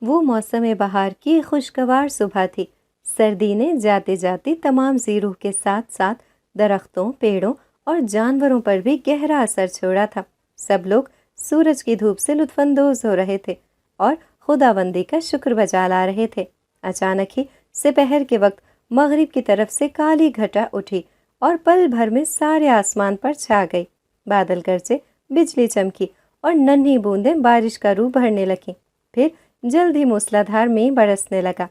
وہ موسم بہار کی خوشگوار صبح تھی۔ سردی نے جاتے جاتے تمام زیروح کے ساتھ ساتھ درختوں، پیڑوں اور جانوروں پر بھی گہرا اثر چھوڑا تھا۔ سب لوگ سورج کی دھوپ سے لطف اندوز ہو رہے تھے اور خداوندی کا شکر بجا لا رہے تھے۔ اچانک ہی سپہر کے وقت مغرب کی طرف سے کالی گھٹا اٹھی اور پل بھر میں سارے آسمان پر چھا گئی۔ بادل گرجے، بجلی چمکی اور ننھی بوندیں بارش کا روح بھرنے لگیں۔ پھر جلد ہی موسلادھار میں برسنے لگا۔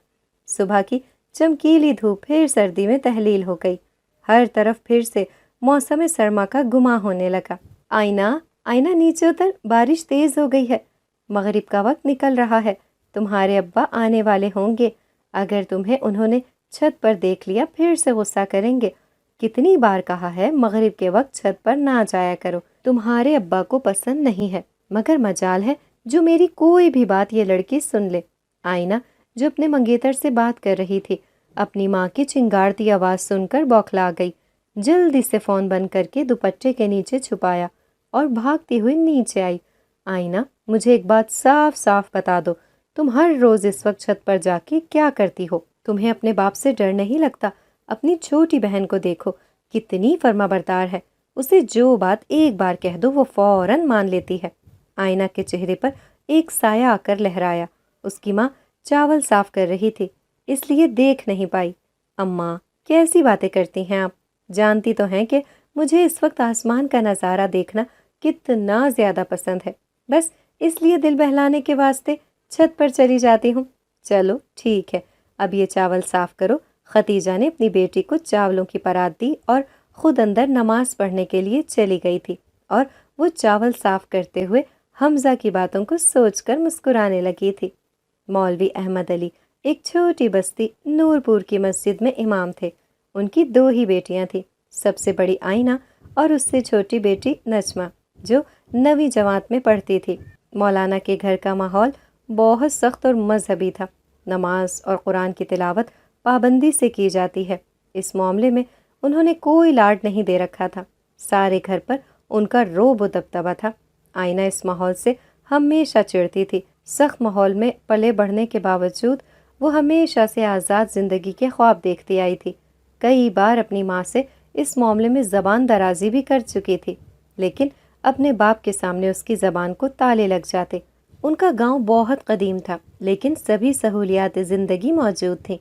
صبح کی چمکیلی دھوپ پھر سردی میں تحلیل ہو گئی۔ ہر طرف پھر سے موسم سرما کا گما ہونے لگا۔ آئینہ، آئینہ نیچے اتر، بارش تیز ہو گئی ہے، مغرب کا وقت نکل رہا ہے، تمہارے ابا آنے والے ہوں گے، اگر تمہیں انہوں نے چھت پر دیکھ لیا پھر سے غصہ کریں گے۔ کتنی بار کہا ہے مغرب کے وقت چھت پر نہ جایا کرو، تمہارے ابا کو پسند نہیں ہے، مگر مجال ہے جو میری کوئی بھی بات یہ لڑکی سن لے۔ آئینہ جو اپنے منگیتر سے بات کر رہی تھی، اپنی ماں کی چنگاڑتی آواز سن کر بوکھلا گئی۔ جلدی سے فون بند کر کے دوپٹے کے نیچے چھپایا اور بھاگتی ہوئی نیچے آئی۔ آئینہ، مجھے ایک بات صاف صاف بتا دو، تم ہر روز اس وقت چھت پر جا کے کیا کرتی ہو؟ تمہیں اپنے باپ سے ڈر نہیں لگتا؟ اپنی چھوٹی بہن کو دیکھو، کتنی فرما بردار ہے، اسے جو بات ایک بار کہہ دو وہ فوراً مان لیتی ہے۔ آئینہ کے چہرے پر ایک سایہ آ کر لہرایا۔ اس کی ماں چاول صاف کر رہی تھی، اس لیے دیکھ نہیں پائی۔ اماں، کیسی باتیں کرتی ہیں آپ؟ جانتی تو ہیں کہ مجھے اس وقت آسمان کا نظارہ دیکھنا کتنا زیادہ پسند ہے، بس اس لیے دل بہلانے کے واسطے چھت پر چلی جاتی ہوں۔ چلو ٹھیک ہے، اب یہ چاول صاف کرو۔ ختیجہ نے اپنی بیٹی کو چاولوں کی پرات دی اور خود اندر نماز پڑھنے کے لیے چلی گئی تھی، اور وہ چاول صاف کرتے ہوئے حمزہ کی باتوں کو سوچ کر مسکرانے لگی تھی۔ مولوی احمد علی ایک چھوٹی بستی نور پور کی مسجد میں امام تھے۔ ان کی 2 ہی بیٹیاں تھیں، سب سے بڑی آئینہ اور اس سے چھوٹی بیٹی نجمہ، جو 9ویں جماعت میں پڑھتی تھی۔ مولانا کے گھر کا ماحول بہت سخت اور مذہبی تھا۔ نماز اور قرآن کی تلاوت پابندی سے کی جاتی ہے۔ اس معاملے میں انہوں نے کوئی لاڈ نہیں دے رکھا تھا، سارے گھر پر ان کا رعب و دبدبہ تھا۔ آئینہ اس ماحول سے ہمیشہ چڑھتی تھی۔ سخت ماحول میں پلے بڑھنے کے باوجود وہ ہمیشہ سے آزاد زندگی کے خواب دیکھتی آئی تھی۔ کئی بار اپنی ماں سے اس معاملے میں زبان درازی بھی کر چکی تھی، لیکن اپنے باپ کے سامنے اس کی زبان کو تالے لگ جاتے۔ ان کا گاؤں بہت قدیم تھا، لیکن سبھی سہولیات زندگی موجود تھیں۔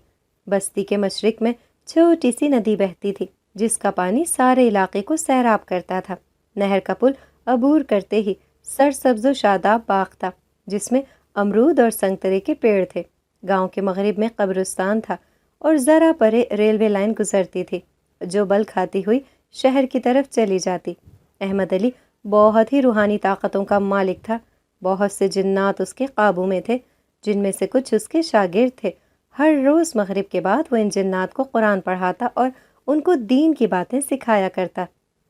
بستی کے مشرق میں چھوٹی سی ندی بہتی تھی، جس کا پانی سارے علاقے کو سیراب کرتا تھا۔ نہر کا پل عبور کرتے ہی سرسبز و شاداب باغ تھا، جس میں امرود اور سنگترے کے پیڑ تھے۔ گاؤں کے مغرب میں قبرستان تھا اور ذرا پرے ریلوے لائن گزرتی تھی، جو بل کھاتی ہوئی شہر کی طرف چلی جاتی۔ احمد علی بہت ہی روحانی طاقتوں کا مالک تھا۔ بہت سے جنات اس کے قابو میں تھے، جن میں سے کچھ اس کے شاگرد تھے۔ ہر روز مغرب کے بعد وہ ان جنات کو قرآن پڑھاتا اور ان کو دین کی باتیں سکھایا کرتا۔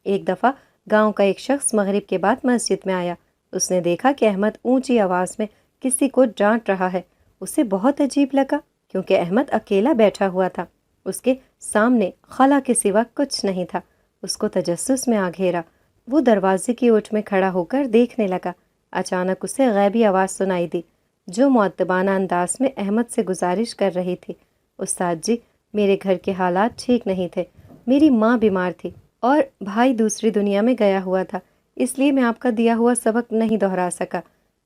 ایک دفعہ گاؤں کا ایک شخص مغرب کے بعد مسجد میں آیا۔ اس نے دیکھا کہ احمد اونچی آواز میں کسی کو ڈانٹ رہا ہے۔ اسے بہت عجیب لگا، کیونکہ احمد اکیلا بیٹھا ہوا تھا، اس کے سامنے خلا کے سوا کچھ نہیں تھا۔ اس کو تجسس میں آ گھیرا۔ وہ دروازے کی اوٹ میں کھڑا ہو کر دیکھنے لگا۔ اچانک اسے غیبی آواز سنائی دی، جو مؤدبانہ انداز میں احمد سے گزارش کر رہی تھی۔ استاد جی، میرے گھر کے حالات ٹھیک نہیں تھے، میری ماں بیمار تھی اور بھائی دوسری دنیا میں گیا ہوا تھا، اس لیے میں آپ کا دیا ہوا سبق نہیں دہرا سکا۔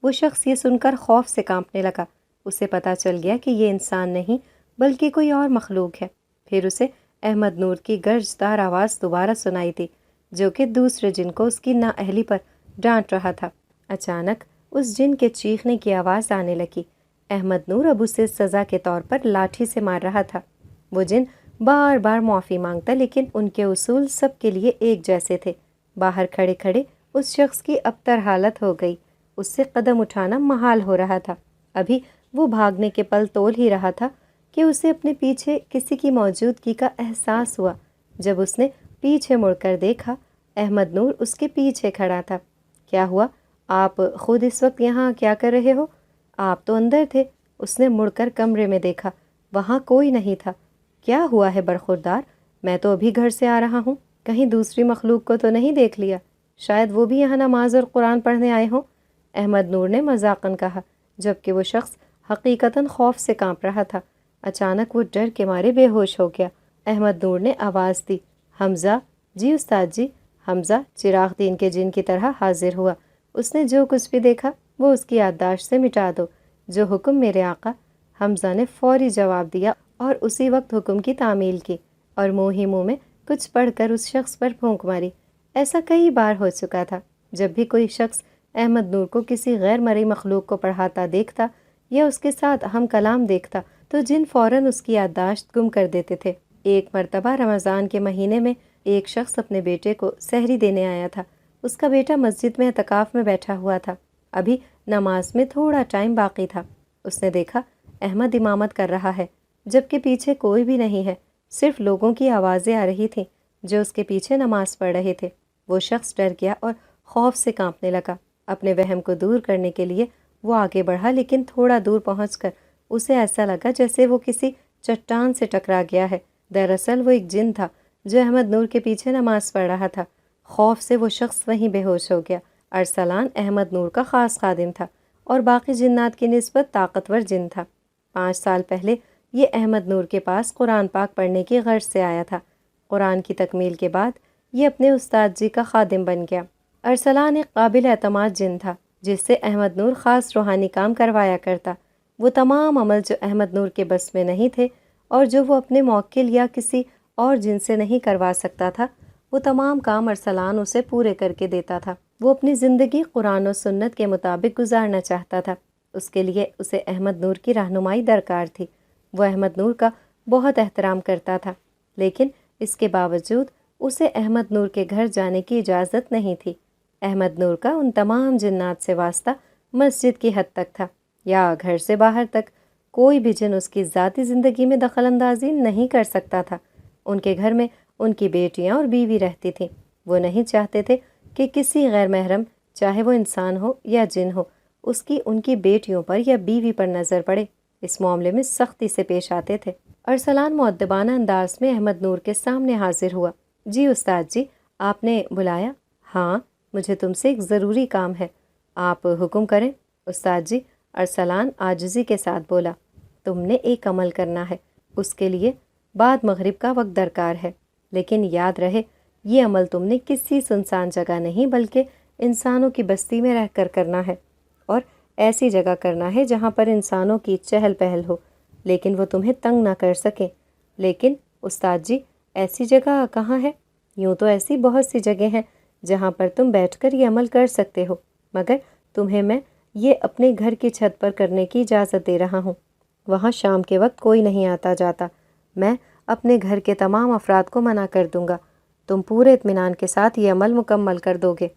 وہ شخص یہ سن کر خوف سے کانپنے لگا۔ اسے پتہ چل گیا کہ یہ انسان نہیں بلکہ کوئی اور مخلوق ہے۔ پھر اسے احمد نور کی گرجدار آواز دوبارہ سنائی دی، جو کہ دوسرے جن کو اس کی نااہلی پر ڈانٹ رہا تھا۔ اچانک اس جن کے چیخنے کی آواز آنے لگی۔ احمد نور اب اسے سزا کے طور پر لاٹھی سے مار رہا تھا۔ وہ جن بار بار معافی مانگتا، لیکن ان کے اصول سب کے لیے ایک جیسے تھے۔ باہر کھڑے کھڑے اس شخص کی ابتر حالت ہو گئی۔ اس سے قدم اٹھانا محال ہو رہا تھا۔ ابھی وہ بھاگنے کے پل تول ہی رہا تھا کہ اسے اپنے پیچھے کسی کی موجودگی کا احساس ہوا۔ جب اس نے پیچھے مڑ کر دیکھا، احمد نور اس کے پیچھے کھڑا تھا۔ کیا ہوا؟ آپ خود اس وقت یہاں کیا کر رہے ہو؟ آپ تو اندر تھے۔ اس نے مڑ کر کمرے میں دیکھا، وہاں کوئی نہیں تھا۔ کیا ہوا ہے برخوردار؟ میں تو ابھی گھر سے آ رہا ہوں، کہیں دوسری مخلوق کو تو نہیں دیکھ لیا؟ شاید وہ بھی یہاں نماز اور قرآن پڑھنے آئے ہوں، احمد نور نے مذاقاً کہا، جبکہ وہ شخص حقیقتاً خوف سے کانپ رہا تھا۔ اچانک وہ ڈر کے مارے بے ہوش ہو گیا۔ احمد نور نے آواز دی، حمزہ؟ جی استاد جی۔ حمزہ چراغ دین کے جن کی طرح حاضر ہوا۔ اس نے جو کچھ بھی دیکھا وہ اس کی یادداشت سے مٹا دو۔ جو حکم میرے آقا۔ حمزہ نے فوری جواب دیا اور اسی وقت حکم کی تعمیل کی، اور منہ ہی منہ میں کچھ پڑھ کر اس شخص پر پھونک ماری۔ ایسا کئی بار ہو چکا تھا۔ جب بھی کوئی شخص احمد نور کو کسی غیر مرئی مخلوق کو پڑھاتا دیکھتا یا اس کے ساتھ ہم کلام دیکھتا تو جن فوراً اس کی یادداشت گم کر دیتے تھے۔ ایک مرتبہ رمضان کے مہینے میں ایک شخص اپنے بیٹے کو سحری دینے آیا تھا۔ اس کا بیٹا مسجد میں اعتکاف میں بیٹھا ہوا تھا۔ ابھی نماز میں تھوڑا ٹائم باقی تھا۔ اس نے دیکھا احمد امامت کر رہا ہے، جبکہ پیچھے کوئی بھی نہیں ہے، صرف لوگوں کی آوازیں آ رہی تھیں جو اس کے پیچھے نماز پڑھ رہے تھے۔ وہ شخص ڈر گیا اور خوف سے کانپنے لگا۔ اپنے وہم کو دور کرنے کے لیے وہ آگے بڑھا، لیکن تھوڑا دور پہنچ کر اسے ایسا لگا جیسے وہ کسی چٹان سے ٹکرا گیا ہے۔ دراصل وہ ایک جن تھا جو احمد نور کے پیچھے نماز پڑھ رہا تھا۔ خوف سے وہ شخص وہیں بے ہوش ہو گیا۔ ارسلان احمد نور کا خاص خادم تھا اور باقی جنات کی نسبت طاقتور جن تھا۔ 5 سال پہلے یہ احمد نور کے پاس قرآن پاک پڑھنے کی غرض سے آیا تھا۔ قرآن کی تکمیل کے بعد یہ اپنے استاد جی کا خادم بن گیا۔ ارسلان ایک قابل اعتماد جن تھا جس سے احمد نور خاص روحانی کام کروایا کرتا۔ وہ تمام عمل جو احمد نور کے بس میں نہیں تھے اور جو وہ اپنے موکل یا کسی اور جن سے نہیں کروا سکتا تھا، وہ تمام کام ارسلان اسے پورے کر کے دیتا تھا۔ وہ اپنی زندگی قرآن و سنت کے مطابق گزارنا چاہتا تھا۔ اس کے لیے اسے احمد نور کی رہنمائی درکار تھی۔ وہ احمد نور کا بہت احترام کرتا تھا، لیکن اس کے باوجود اسے احمد نور کے گھر جانے کی اجازت نہیں تھی۔ احمد نور کا ان تمام جنات سے واسطہ مسجد کی حد تک تھا، یا گھر سے باہر تک۔ کوئی بھی جن اس کی ذاتی زندگی میں دخل اندازی نہیں کر سکتا تھا۔ ان کے گھر میں ان کی بیٹیاں اور بیوی رہتی تھیں۔ وہ نہیں چاہتے تھے کہ کسی غیر محرم، چاہے وہ انسان ہو یا جن ہو، اس کی ان کی بیٹیوں پر یا بیوی پر نظر پڑے۔ اس معاملے میں سختی سے پیش آتے تھے۔ ارسلان مؤدبانہ انداز میں احمد نور کے سامنے حاضر ہوا۔ جی استاد جی، آپ نے بلایا؟ ہاں، مجھے تم سے ایک ضروری کام ہے۔ آپ حکم کریں۔ استاد جی، ارسلان عاجزی کے ساتھ بولا، تم نے ایک عمل کرنا ہے، اس کے لیے بعد مغرب کا وقت درکار ہے، لیکن یاد رہے یہ عمل تم نے کسی سنسان جگہ نہیں بلکہ انسانوں کی بستی میں رہ کر کرنا ہے، اور ایسی جگہ کرنا ہے جہاں پر انسانوں کی چہل پہل ہو لیکن وہ تمہیں تنگ نہ کر سکیں۔ لیکن استاد جی، ایسی جگہ کہاں ہے؟ یوں تو ایسی بہت سی جگہ ہیں جہاں پر تم بیٹھ کر یہ عمل کر سکتے ہو، مگر تمہیں میں یہ اپنے گھر کی چھت پر کرنے کی اجازت دے رہا ہوں۔ وہاں شام کے وقت کوئی نہیں آتا جاتا۔ میں اپنے گھر کے تمام افراد کو منع کر دوں گا۔ تم پورے اطمینان کے ساتھ یہ عمل مکمل کر دو گے۔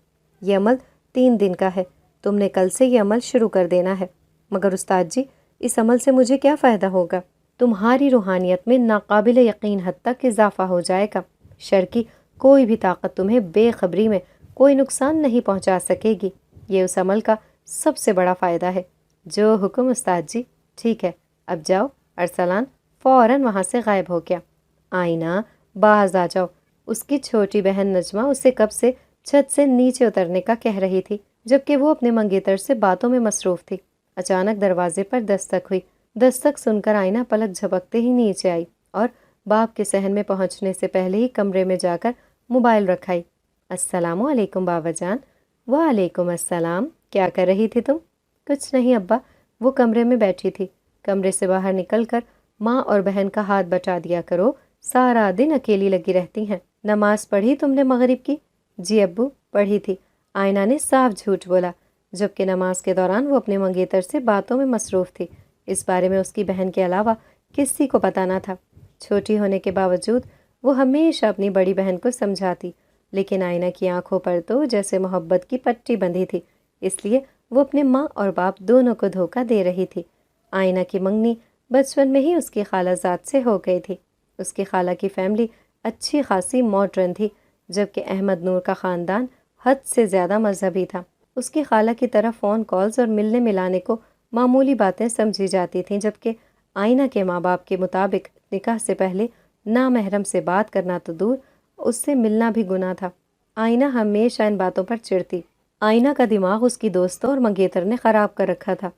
یہ عمل 3 دن کا ہے، تم نے کل سے یہ عمل شروع کر دینا ہے۔ مگر استاد جی، اس عمل سے مجھے کیا فائدہ ہوگا؟ تمہاری روحانیت میں ناقابل یقین حد تک اضافہ ہو جائے گا۔ شر کی کوئی بھی طاقت تمہیں بے خبری میں کوئی نقصان نہیں پہنچا سکے گی۔ یہ اس عمل کا سب سے بڑا فائدہ ہے۔ جو حکم استاد جی۔ ٹھیک ہے، اب جاؤ۔ ارسلان فوراً وہاں سے غائب ہو گیا۔ آئینہ، باز آ جاؤ۔ اس کی چھوٹی بہن نجمہ اسے کب سے چھت سے نیچے اترنے کا کہہ رہی تھی، جبکہ وہ اپنے منگیتر سے باتوں میں مصروف تھی۔ اچانک دروازے پر دستک ہوئی۔ دستک سن کر آئینہ پلک جھپکتے ہی نیچے آئی اور باپ کے صحن میں پہنچنے سے پہلے ہی کمرے میں جا کر موبائل رکھائی۔ السلام علیکم بابا جان۔ وعلیکم السلام۔ کیا کر رہی تھی تم؟ کچھ نہیں ابا، وہ کمرے میں بیٹھی تھی۔ کمرے سے باہر نکل کر ماں اور بہن کا ہاتھ بٹا دیا کرو، سارا دن اکیلی لگی رہتی ہیں۔ نماز پڑھی تم نے مغرب کی؟ جی ابو، پڑھی تھی۔ آئینہ نے صاف جھوٹ بولا، جبکہ نماز کے دوران وہ اپنے منگیتر سے باتوں میں مصروف تھی۔ اس بارے میں اس کی بہن کے علاوہ کسی کو پتہ نہ تھا۔ چھوٹی ہونے کے باوجود وہ ہمیشہ اپنی بڑی بہن کو سمجھاتی، لیکن آئینہ کی آنکھوں پر تو جیسے محبت کی پٹی بندھی تھی، اس لیے وہ اپنے ماں اور باپ دونوں کو دھوکہ دے رہی تھی۔ آئینہ کی منگنی بچپن میں ہی اس کی خالہ زاد سے ہو گئی تھی۔ اس کی خالہ کی فیملی اچھی خاصی ماڈرن تھی، جبکہ احمد نور کا خاندان حد سے زیادہ مذہبی تھا۔ اس کی خالہ کی طرف فون کالز اور ملنے ملانے کو معمولی باتیں سمجھی جاتی تھیں، جبکہ آئینہ کے ماں باپ کے مطابق نکاح سے پہلے نامحرم سے بات کرنا تو دور، اس سے ملنا بھی گناہ تھا۔ آئینہ ہمیشہ ان باتوں پر چڑھتی۔ آئینہ کا دماغ اس کی دوستوں اور منگیتر نے خراب کر رکھا تھا۔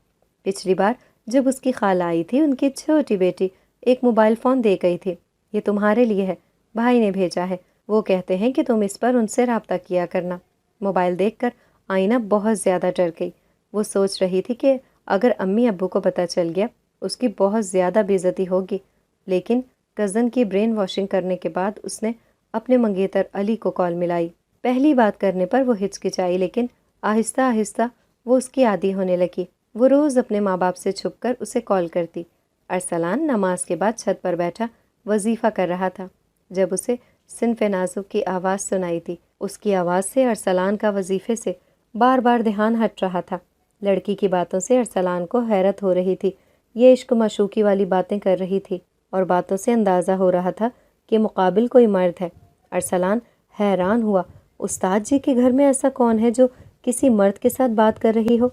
پچھلی بار جب اس کی خالہ آئی تھی ان کی چھوٹی بیٹی ایک موبائل فون دے گئی تھی۔ یہ تمہارے لیے ہے، بھائی نے بھیجا ہے، وہ کہتے ہیں کہ تم اس پر ان سے رابطہ کیا کرنا۔ موبائل دیکھ کر آئینہ بہت زیادہ ڈر گئی۔ وہ سوچ رہی تھی کہ اگر امی ابو کو پتہ چل گیا اس کی بہت زیادہ بے عزتی ہوگی، لیکن کزن کی برین واشنگ کرنے کے بعد اس نے اپنے منگیتر علی کو کال ملائی۔ پہلی بات کرنے پر وہ ہچکچائی، لیکن آہستہ آہستہ وہ اس کی عادی ہونے لگی۔ وہ روز اپنے ماں باپ سے چھپ کر اسے کال کرتی۔ ارسلان نماز کے بعد چھت پر بیٹھا وظیفہ کر رہا تھا جب اسے صنف نازک کی آواز سنائی تھی۔ اس کی آواز سے ارسلان کا وظیفے سے بار بار دھیان ہٹ رہا تھا۔ لڑکی کی باتوں سے ارسلان کو حیرت ہو رہی تھی۔ یہ عشق معشوقی والی باتیں کر رہی تھی اور باتوں سے اندازہ ہو رہا تھا کہ مقابل کوئی مرد ہے۔ ارسلان حیران ہوا، استاد جی کے گھر میں ایسا کون ہے جو کسی مرد کے ساتھ بات کر رہی ہو؟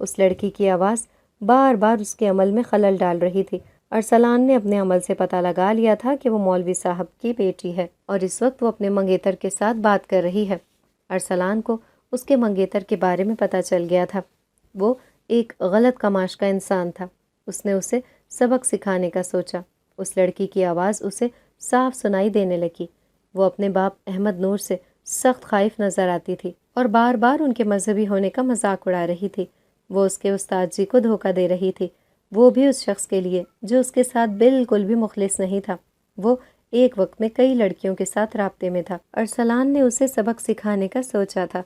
اس لڑکی کی آواز بار بار اس کے عمل میں خلل ڈال رہی تھی۔ ارسلان نے اپنے عمل سے پتہ لگا لیا تھا کہ وہ مولوی صاحب کی بیٹی ہے اور اس وقت وہ اپنے منگیتر کے ساتھ بات کر رہی ہے۔ ارسلان کو اس کے منگیتر کے بارے میں پتہ چل گیا تھا۔ وہ ایک غلط کماش کا انسان تھا۔ اس نے اسے سبق سکھانے کا سوچا۔ اس لڑکی کی آواز اسے صاف سنائی دینے لگی۔ وہ اپنے باپ احمد نور سے سخت خائف نظر آتی تھی اور بار بار ان کے مذہبی ہونے کا مذاق اڑا رہی تھی۔ وہ اس کے استاد جی کو دھوکہ دے رہی تھی، وہ بھی اس شخص کے لیے جو اس کے ساتھ بالکل بھی مخلص نہیں تھا۔ وہ ایک وقت میں کئی لڑکیوں کے ساتھ رابطے میں تھا۔ ارسلان نے اسے سبق سکھانے کا سوچا تھا۔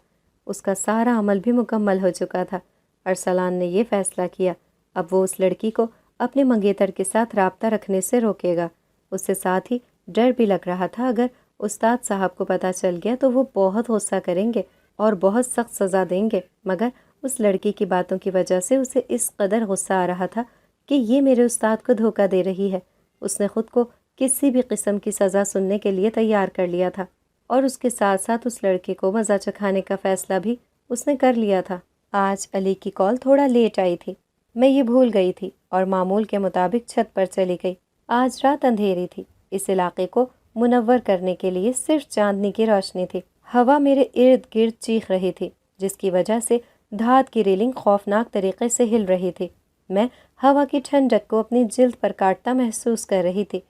اس کا سارا عمل بھی مکمل ہو چکا تھا۔ ارسلان نے یہ فیصلہ کیا اب وہ اس لڑکی کو اپنے منگیتر کے ساتھ رابطہ رکھنے سے روکے گا۔ اس سے ساتھ ہی ڈر بھی لگ رہا تھا اگر استاد صاحب کو پتہ چل گیا تو وہ بہت غصہ کریں گے اور بہت سخت سزا دیں گے، مگر اس لڑکی کی باتوں کی وجہ سے اسے اس قدر غصہ آ رہا تھا کہ یہ میرے استاد کو دھوکہ دے رہی ہے۔ اس نے خود کو کسی بھی قسم کی سزا سننے کے لیے تیار کر لیا تھا اور اس کے ساتھ ساتھ اس لڑکے کو مزہ چکھانے کا فیصلہ بھی اس نے کر لیا تھا۔ آج علی کی کال تھوڑا لیٹ آئی تھی، میں یہ بھول گئی تھی اور معمول کے مطابق چھت پر چلی گئی۔ آج رات اندھیری تھی، اس علاقے کو منور کرنے کے لیے صرف چاندنی کی روشنی تھی۔ ہوا میرے ارد گرد چیخ رہی تھی جس کی وجہ سے دھات کی ریلنگ خوفناک طریقے سے ہل رہی تھی۔ میں ہوا کی ٹھنڈک کو اپنی جلد پر کاٹتا محسوس کر رہی تھی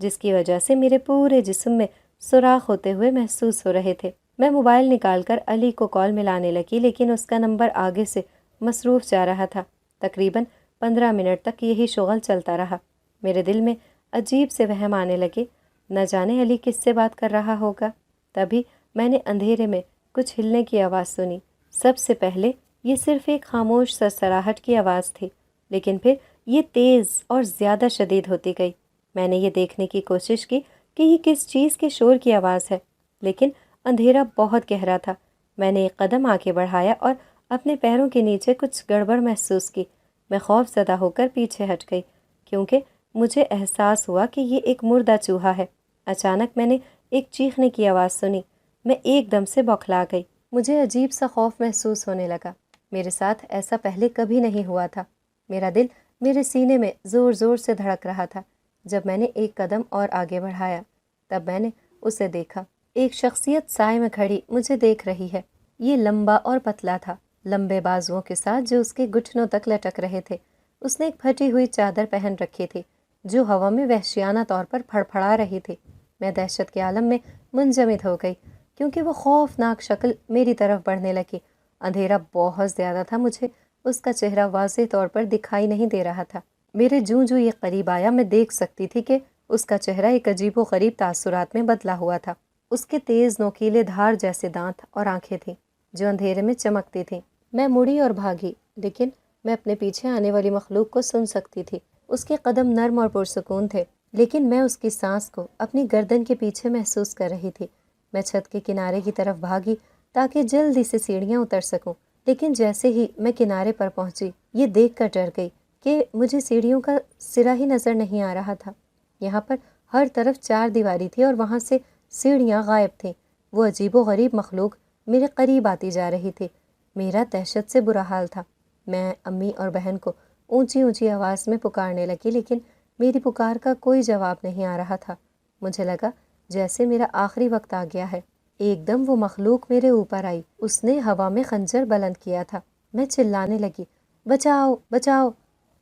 جس کی وجہ سے میرے پورے جسم میں سوراخ ہوتے ہوئے محسوس ہو رہے تھے۔ میں موبائل نکال کر علی کو کال ملانے لگی لیکن اس کا نمبر آگے سے مصروف جا رہا تھا۔ تقریباً 15 منٹ تک یہی شغل چلتا رہا۔ میرے دل میں عجیب سے وہم آنے لگے، نہ جانے علی کس سے بات کر رہا ہوگا۔ تبھی میں نے اندھیرے میں کچھ ہلنے کی آواز سنی۔ سب سے پہلے یہ صرف ایک خاموش سرسراہٹ کی آواز تھی، لیکن پھر یہ تیز اور زیادہ شدید ہوتی گئی۔ میں نے یہ دیکھنے کی کوشش کی کہ یہ کس چیز کے شور کی آواز ہے، لیکن اندھیرا بہت گہرا تھا۔ میں نے ایک قدم آگے بڑھایا اور اپنے پیروں کے نیچے کچھ گڑبڑ محسوس کی۔ میں خوف زدہ ہو کر پیچھے ہٹ گئی کیونکہ مجھے احساس ہوا کہ یہ ایک مردہ چوہا ہے۔ اچانک میں نے ایک چیخنے کی آواز سنی۔ میں ایک دم سے بوکھلا گئی۔ مجھے عجیب سا خوف محسوس ہونے لگا۔ میرے ساتھ ایسا پہلے کبھی نہیں ہوا تھا۔ میرا دل میرے سینے میں زور زور سے دھڑک رہا تھا۔ جب میں نے ایک قدم اور آگے بڑھایا تب میں نے اسے دیکھا۔ ایک شخصیت سائے میں کھڑی مجھے دیکھ رہی ہے۔ یہ لمبا اور پتلا تھا، لمبے بازوؤں کے ساتھ جو اس کے گھٹنوں تک لٹک رہے تھے۔ اس نے ایک پھٹی ہوئی چادر پہن رکھی تھی جو ہوا میں وحشیانہ طور پر پھڑپھڑا رہی تھی۔ میں دہشت کے عالم میں منجمد ہو گئی کیونکہ وہ خوفناک شکل میری طرف بڑھنے لگی۔ اندھیرا بہت زیادہ تھا، مجھے اس کا چہرہ واضح طور پر دکھائی نہیں دے رہا تھا۔ میرے جوں یہ قریب آیا میں دیکھ سکتی تھی کہ اس کا چہرہ ایک عجیب و غریب تاثرات میں بدلا ہوا تھا۔ اس کے تیز نوکیلے دھار جیسے دانت اور آنکھیں تھیں جو اندھیرے میں چمکتی تھیں۔ میں مڑی اور بھاگی لیکن میں اپنے پیچھے آنے والی مخلوق کو سن سکتی تھی۔ اس کے قدم نرم اور پرسکون تھے لیکن میں اس کی سانس کو اپنی گردن کے پیچھے محسوس کر رہی تھی۔ میں چھت کے کنارے کی طرف بھاگی تاکہ جلدی سے سیڑھیاں اتر سکوں، لیکن جیسے ہی میں کنارے پر پہنچی یہ دیکھ کر ڈر گئی کہ مجھے سیڑھیوں کا سرا ہی نظر نہیں آ رہا تھا۔ یہاں پر ہر طرف چار دیواری تھی اور وہاں سے سیڑھیاں غائب تھیں۔ وہ عجیب و غریب مخلوق میرے قریب آتی جا رہی تھی۔ میرا دہشت سے برا حال تھا۔ میں امی اور بہن کو اونچی اونچی آواز میں پکارنے لگی لیکن میری پکار کا کوئی جواب نہیں آ رہا تھا۔ مجھے لگا جیسے میرا آخری وقت آ گیا ہے۔ ایک دم وہ مخلوق میرے اوپر آئی۔ اس نے ہوا میں خنجر بلند کیا تھا۔ میں چلانے لگی، بچاؤ بچاؤ!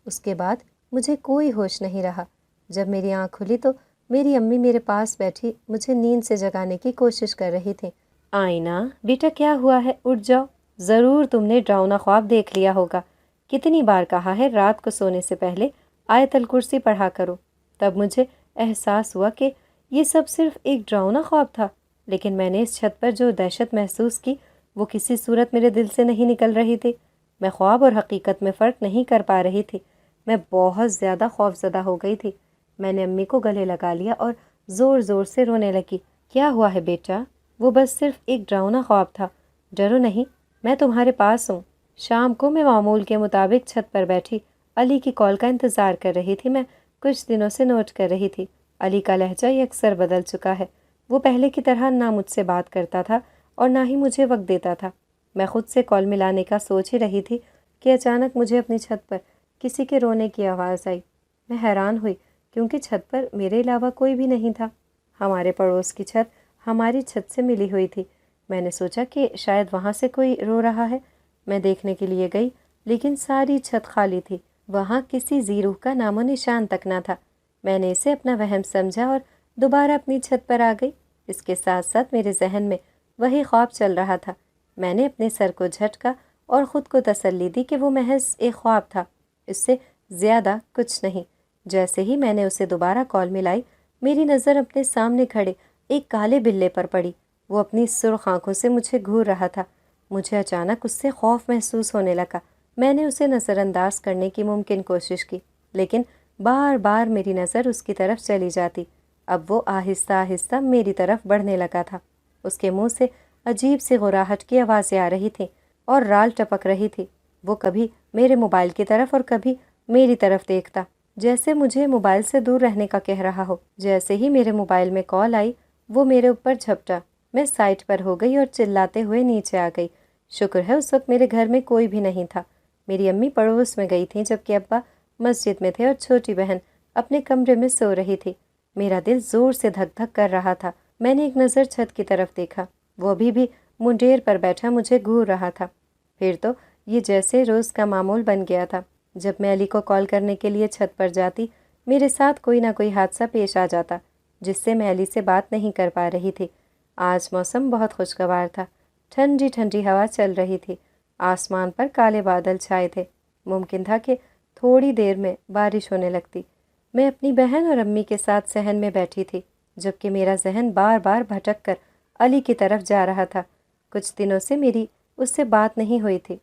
اس کے بعد مجھے کوئی ہوش نہیں رہا۔ جب میری آنکھ کھلی تو میری امی میرے پاس بیٹھی مجھے نیند سے جگانے کی کوشش کر رہی تھی۔ آئینہ بیٹا کیا ہوا ہے، اٹھ جاؤ، ضرور تم نے ڈراؤنا خواب دیکھ لیا ہوگا۔ کتنی بار کہا ہے رات کو سونے سے پہلے آیت الکرسی پڑھا کرو۔ تب مجھے احساس ہوا کہ یہ سب صرف ایک ڈراؤنا خواب تھا، لیکن میں نے اس چھت پر جو دہشت محسوس کی وہ کسی صورت میرے دل سے نہیں نکل رہی تھی۔ میں خواب اور حقیقت میں فرق نہیں کر پا رہی تھی۔ میں بہت زیادہ خوفزدہ ہو گئی تھی۔ میں نے امی کو گلے لگا لیا اور زور زور سے رونے لگی۔ کیا ہوا ہے بیٹا؟ وہ بس صرف ایک ڈراؤنا خواب تھا، ڈرو نہیں، میں تمہارے پاس ہوں۔ شام کو میں معمول کے مطابق چھت پر بیٹھی علی کی کال کا انتظار کر رہی تھی۔ میں کچھ دنوں سے نوٹ کر رہی تھی علی کا لہجہ اکثر بدل چکا ہے۔ وہ پہلے کی طرح نہ مجھ سے بات کرتا تھا اور نہ ہی مجھے وقت دیتا تھا۔ میں خود سے کال ملانے کا سوچ ہی رہی تھی کہ اچانک مجھے اپنی چھت پر کسی کے رونے کی آواز آئی۔ میں حیران ہوئی کیونکہ چھت پر میرے علاوہ کوئی بھی نہیں تھا۔ ہمارے پڑوس کی چھت ہماری چھت سے ملی ہوئی تھی۔ میں نے سوچا کہ شاید وہاں سے کوئی رو رہا ہے۔ میں دیکھنے کے لیے گئی لیکن ساری چھت خالی تھی۔ وہاں کسی ذی روح کا نام و نشان تک نہ تھا۔ میں نے اسے اپنا وہم سمجھا اور دوبارہ اپنی چھت پر آ گئی۔ اس کے ساتھ ساتھ میرے ذہن میں وہی خواب چل رہا تھا۔ میں نے اپنے سر کو جھٹکا اور خود کو تسلی دی کہ وہ محض ایک خواب تھا، اس سے زیادہ کچھ نہیں۔ جیسے ہی میں نے اسے دوبارہ کال ملائی، میری نظر اپنے سامنے کھڑے ایک کالے بلے پر پڑی۔ وہ اپنی سرخ آنکھوں سے مجھے گھور رہا تھا۔ مجھے اچانک اس سے خوف محسوس ہونے لگا۔ میں نے اسے نظر انداز کرنے کی ممکن کوشش کی، لیکن بار بار میری نظر اس کی طرف چلی جاتی۔ اب وہ آہستہ آہستہ میری طرف بڑھنے لگا تھا۔ اس کے منہ سے عجیب سی غراہٹ کی آوازیں آ رہی تھیں اور رال ٹپک رہی تھی۔ وہ کبھی میرے موبائل کی طرف اور کبھی میری طرف دیکھتا، جیسے مجھے موبائل سے دور رہنے کا کہہ رہا ہو۔ جیسے ہی میرے موبائل میں کال آئی، وہ میرے اوپر جھپٹا۔ میں سائٹ پر ہو گئی اور چلاتے ہوئے نیچے آ گئی۔ شکر ہے اس وقت میرے گھر میں کوئی بھی نہیں تھا۔ میری امی پڑوس میں گئی تھیں جبکہ ابا مسجد میں تھے اور چھوٹی بہن اپنے کمرے میں سو رہی تھی۔ میرا دل زور سے دھک دھک کر رہا تھا۔ میں نے ایک نظر چھت کی طرف دیکھا، وہ ابھی بھی منڈیر پر بیٹھا مجھے گھور رہا تھا۔ پھر تو یہ جیسے روز کا معمول بن گیا تھا۔ جب میں علی کو کال کرنے کے لیے چھت پر جاتی، میرے ساتھ کوئی نہ کوئی حادثہ پیش آ جاتا جس سے میں علی سے بات نہیں کر پا رہی تھی۔ آج موسم بہت خوشگوار تھا۔ ٹھنڈی ٹھنڈی ہوا چل رہی تھی۔ آسمان پر کالے بادل چھائے تھے۔ ممکن تھا کہ تھوڑی دیر میں بارش ہونے لگتی۔ میں اپنی بہن اور امی کے ساتھ صحن میں بیٹھی تھی، جبکہ میرا ذہن بار بار بھٹک کر علی کی طرف جا رہا تھا۔ کچھ دنوں سے میری اس سے بات نہیں ہوئی تھی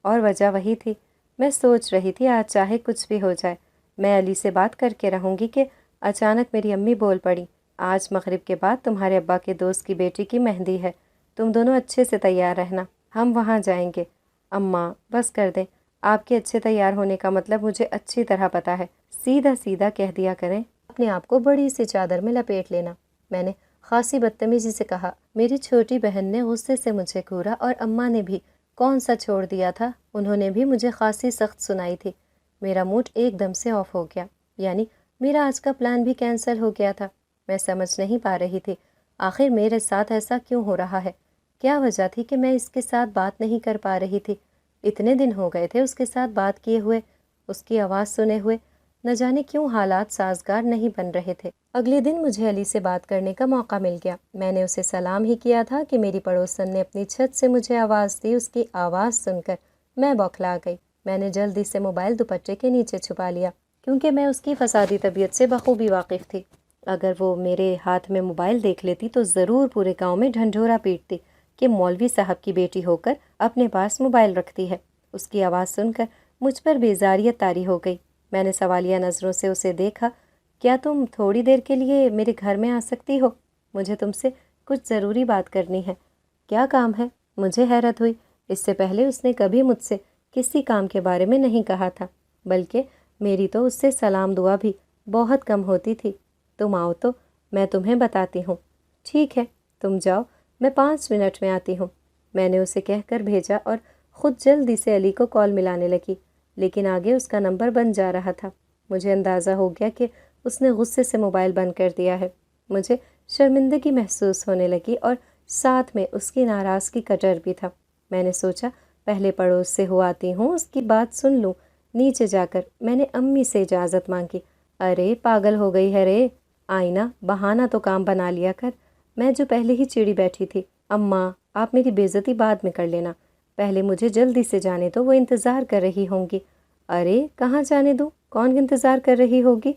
اور وجہ وہی تھی۔ میں سوچ رہی تھی آج چاہے کچھ بھی ہو جائے میں علی سے بات کر کے رہوں گی کہ اچانک میری امی بول پڑی، آج مغرب کے بعد تمہارے ابا کے دوست کی بیٹی کی مہندی ہے، تم دونوں اچھے سے تیار رہنا، ہم وہاں جائیں گے۔ اماں بس کر دیں، آپ کے اچھے تیار ہونے کا مطلب مجھے اچھی طرح پتہ ہے، سیدھا سیدھا کہہ دیا کریں، اپنے آپ کو بڑی سی چادر میں لپیٹ لینا، میں نے خاصی بدتمیزی سے کہا۔ میری چھوٹی بہن نے غصے سے مجھے گھورا اور اماں نے بھی کون سا چھوڑ دیا تھا، انہوں نے بھی مجھے خاصی سخت سنائی تھی۔ میرا موڈ ایک دم سے آف ہو گیا، یعنی میرا آج کا پلان بھی کینسل ہو گیا تھا۔ میں سمجھ نہیں پا رہی تھی آخر میرے ساتھ ایسا کیوں ہو رہا ہے، کیا وجہ تھی کہ میں اس کے ساتھ بات نہیں کر پا رہی تھی۔ اتنے دن ہو گئے تھے اس کے ساتھ بات کیے ہوئے، اس کی آواز سنے ہوئے، نہ جانے کیوں حالات سازگار نہیں بن رہے تھے۔ اگلے دن مجھے علی سے بات کرنے کا موقع مل گیا۔ میں نے اسے سلام ہی کیا تھا کہ میری پڑوسن نے اپنی چھت سے مجھے آواز دی۔ اس کی آواز سن کر میں بوکھلا گئی۔ میں نے جلدی سے موبائل دوپٹے کے نیچے چھپا لیا کیونکہ میں اس کی فسادی طبیعت سے بخوبی واقف تھی۔ اگر وہ میرے ہاتھ میں موبائل دیکھ لیتی تو ضرور پورے گاؤں میں ڈھنڈورا پیٹتی کہ مولوی صاحب کی بیٹی ہو کر اپنے پاس موبائل رکھتی ہے۔ اس کی آواز سن کر مجھ پر بیزاریت طاری ہو گئی۔ میں نے سوالیہ نظروں سے اسے دیکھا۔ کیا تم تھوڑی دیر کے لیے میرے گھر میں آ سکتی ہو؟ مجھے تم سے کچھ ضروری بات کرنی ہے۔ کیا کام ہے؟ مجھے حیرت ہوئی۔ اس سے پہلے اس نے کبھی مجھ سے کسی کام کے بارے میں نہیں کہا تھا، بلکہ میری تو اس سے سلام دعا بھی بہت کم ہوتی تھی۔ تم آؤ تو میں تمہیں بتاتی ہوں۔ ٹھیک ہے، تم جاؤ، میں 5 منٹ میں آتی ہوں، میں نے اسے کہہ کر بھیجا اور خود جلدی سے علی کو کال ملانے لگی، لیکن آگے اس کا نمبر بند جا رہا تھا۔ مجھے اندازہ ہو گیا کہ اس نے غصے سے موبائل بند کر دیا ہے۔ مجھے شرمندگی محسوس ہونے لگی اور ساتھ میں اس کی ناراضگی کا ڈر بھی تھا۔ میں نے سوچا پہلے پڑوس سے ہو آتی ہوں، اس کی بات سن لوں، نیچے جا کر میں نے امی سے اجازت مانگی۔ ارے پاگل ہو گئی ہے رے، آئینہ بہانہ تو کام بنا لیا کر۔ میں جو پہلے ہی چڑی بیٹھی تھی۔ اماں آپ میری بے عزتی بعد میں کر لینا، پہلے مجھے جلدی سے جانے دو، وہ انتظار کر رہی ہوں گی۔ ارے کہاں جانے دوں؟ کون انتظار کر رہی ہوگی؟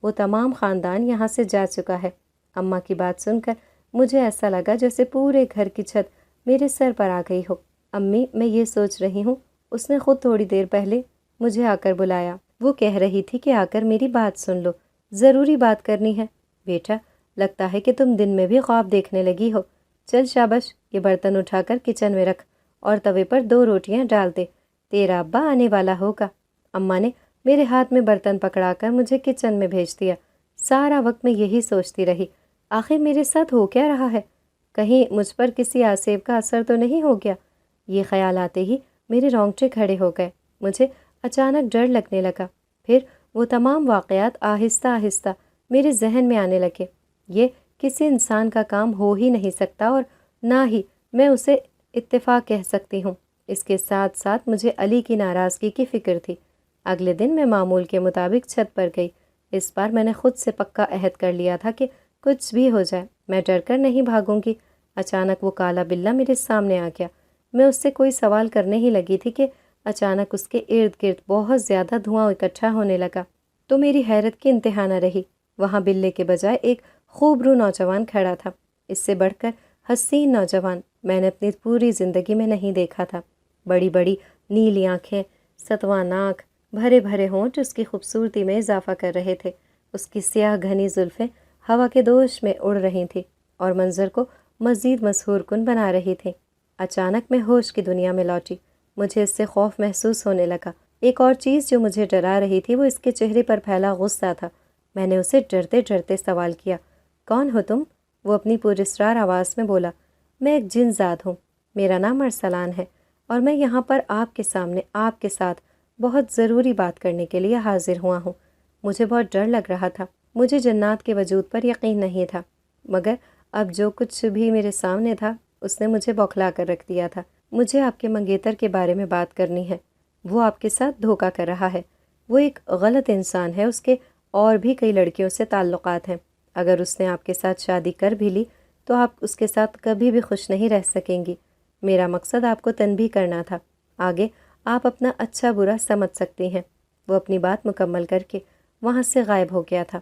وہ تمام خاندان یہاں سے جا چکا ہے۔ اماں کی بات سن کر مجھے ایسا لگا جیسے پورے گھر کی چھت میرے سر پر آ گئی ہو۔ امی میں یہ سوچ رہی ہوں، اس نے خود تھوڑی دیر پہلے مجھے آ کر بلایا۔ وہ کہہ رہی تھی کہ آ کر میری بات سن لو، ضروری بات کرنی ہے۔ بیٹا لگتا ہے کہ تم دن میں بھی خواب دیکھنے لگی ہو۔ چل شاباش، یہ برتن اٹھا کر کچن میں رکھ اور توے پر 2 روٹیاں ڈال دے، تیرا ابا آنے والا ہوگا۔ اماں نے میرے ہاتھ میں برتن پکڑا کر مجھے کچن میں بھیج دیا۔ سارا وقت میں یہی سوچتی رہی، آخر میرے ساتھ ہو کیا رہا ہے؟ کہیں مجھ پر کسی آسیب کا اثر تو نہیں ہو گیا؟ یہ خیال آتے ہی میرے رونگٹے کھڑے ہو گئے۔ مجھے اچانک ڈر لگنے لگا۔ پھر وہ تمام واقعات آہستہ آہستہ میرے ذہن میں آنے لگے۔ یہ کسی انسان کا کام ہو ہی نہیں سکتا اور نہ ہی میں اسے اتفاق کہہ سکتی ہوں۔ اس کے ساتھ ساتھ مجھے علی کی ناراضگی کی فکر تھی۔ اگلے دن میں معمول کے مطابق چھت پر گئی۔ اس بار میں نے خود سے پکا عہد کر لیا تھا کہ کچھ بھی ہو جائے میں ڈر کر نہیں بھاگوں گی۔ اچانک وہ کالا بلہ میرے سامنے آ گیا۔ میں اس سے کوئی سوال کرنے ہی لگی تھی کہ اچانک اس کے ارد گرد بہت زیادہ دھواں اکٹھا ہونے لگا تو میری حیرت کی انتہا نہ رہی۔ وہاں بلے کے بجائے ایک خوبرو نوجوان کھڑا تھا۔ اس سے بڑھ کر حسین نوجوان میں نے اپنی پوری زندگی میں نہیں دیکھا تھا۔ بڑی بڑی نیلی آنکھیں، ستواں ناک، بھرے بھرے ہونٹ اس کی خوبصورتی میں اضافہ کر رہے تھے۔ اس کی سیاہ گھنی زلفیں ہوا کے دوش میں اڑ رہی تھیں اور منظر کو مزید مسحور کن بنا رہی تھیں۔ اچانک میں ہوش کی دنیا میں لوٹی۔ مجھے اس سے خوف محسوس ہونے لگا۔ ایک اور چیز جو مجھے ڈرا رہی تھی وہ اس کے چہرے پر پھیلا غصہ تھا۔ میں نے اسے ڈرتے ڈرتے سوال کیا، کون ہو تم؟ وہ اپنی پراسرار آواز میں بولا، میں ایک جن ذات ہوں، میرا نام ارسلان ہے اور میں یہاں پر آپ کے سامنے آپ کے ساتھ بہت ضروری بات کرنے کے لیے حاضر ہوا ہوں۔ مجھے بہت ڈر لگ رہا تھا۔ مجھے جنات کے وجود پر یقین نہیں تھا، مگر اب جو کچھ بھی میرے سامنے تھا اس نے مجھے بوکھلا کر رکھ دیا تھا۔ مجھے آپ کے منگیتر کے بارے میں بات کرنی ہے۔ وہ آپ کے ساتھ دھوکہ کر رہا ہے۔ وہ ایک غلط انسان ہے، اس کے اور بھی کئی لڑکیوں سے تعلقات ہیں۔ اگر اس نے آپ کے ساتھ شادی کر بھی لی تو آپ اس کے ساتھ کبھی بھی خوش نہیں رہ سکیں گی۔ میرا مقصد آپ کو تنبیہ کرنا تھا، آگے آپ اپنا اچھا برا سمجھ سکتی ہیں۔ وہ اپنی بات مکمل کر کے وہاں سے غائب ہو گیا تھا۔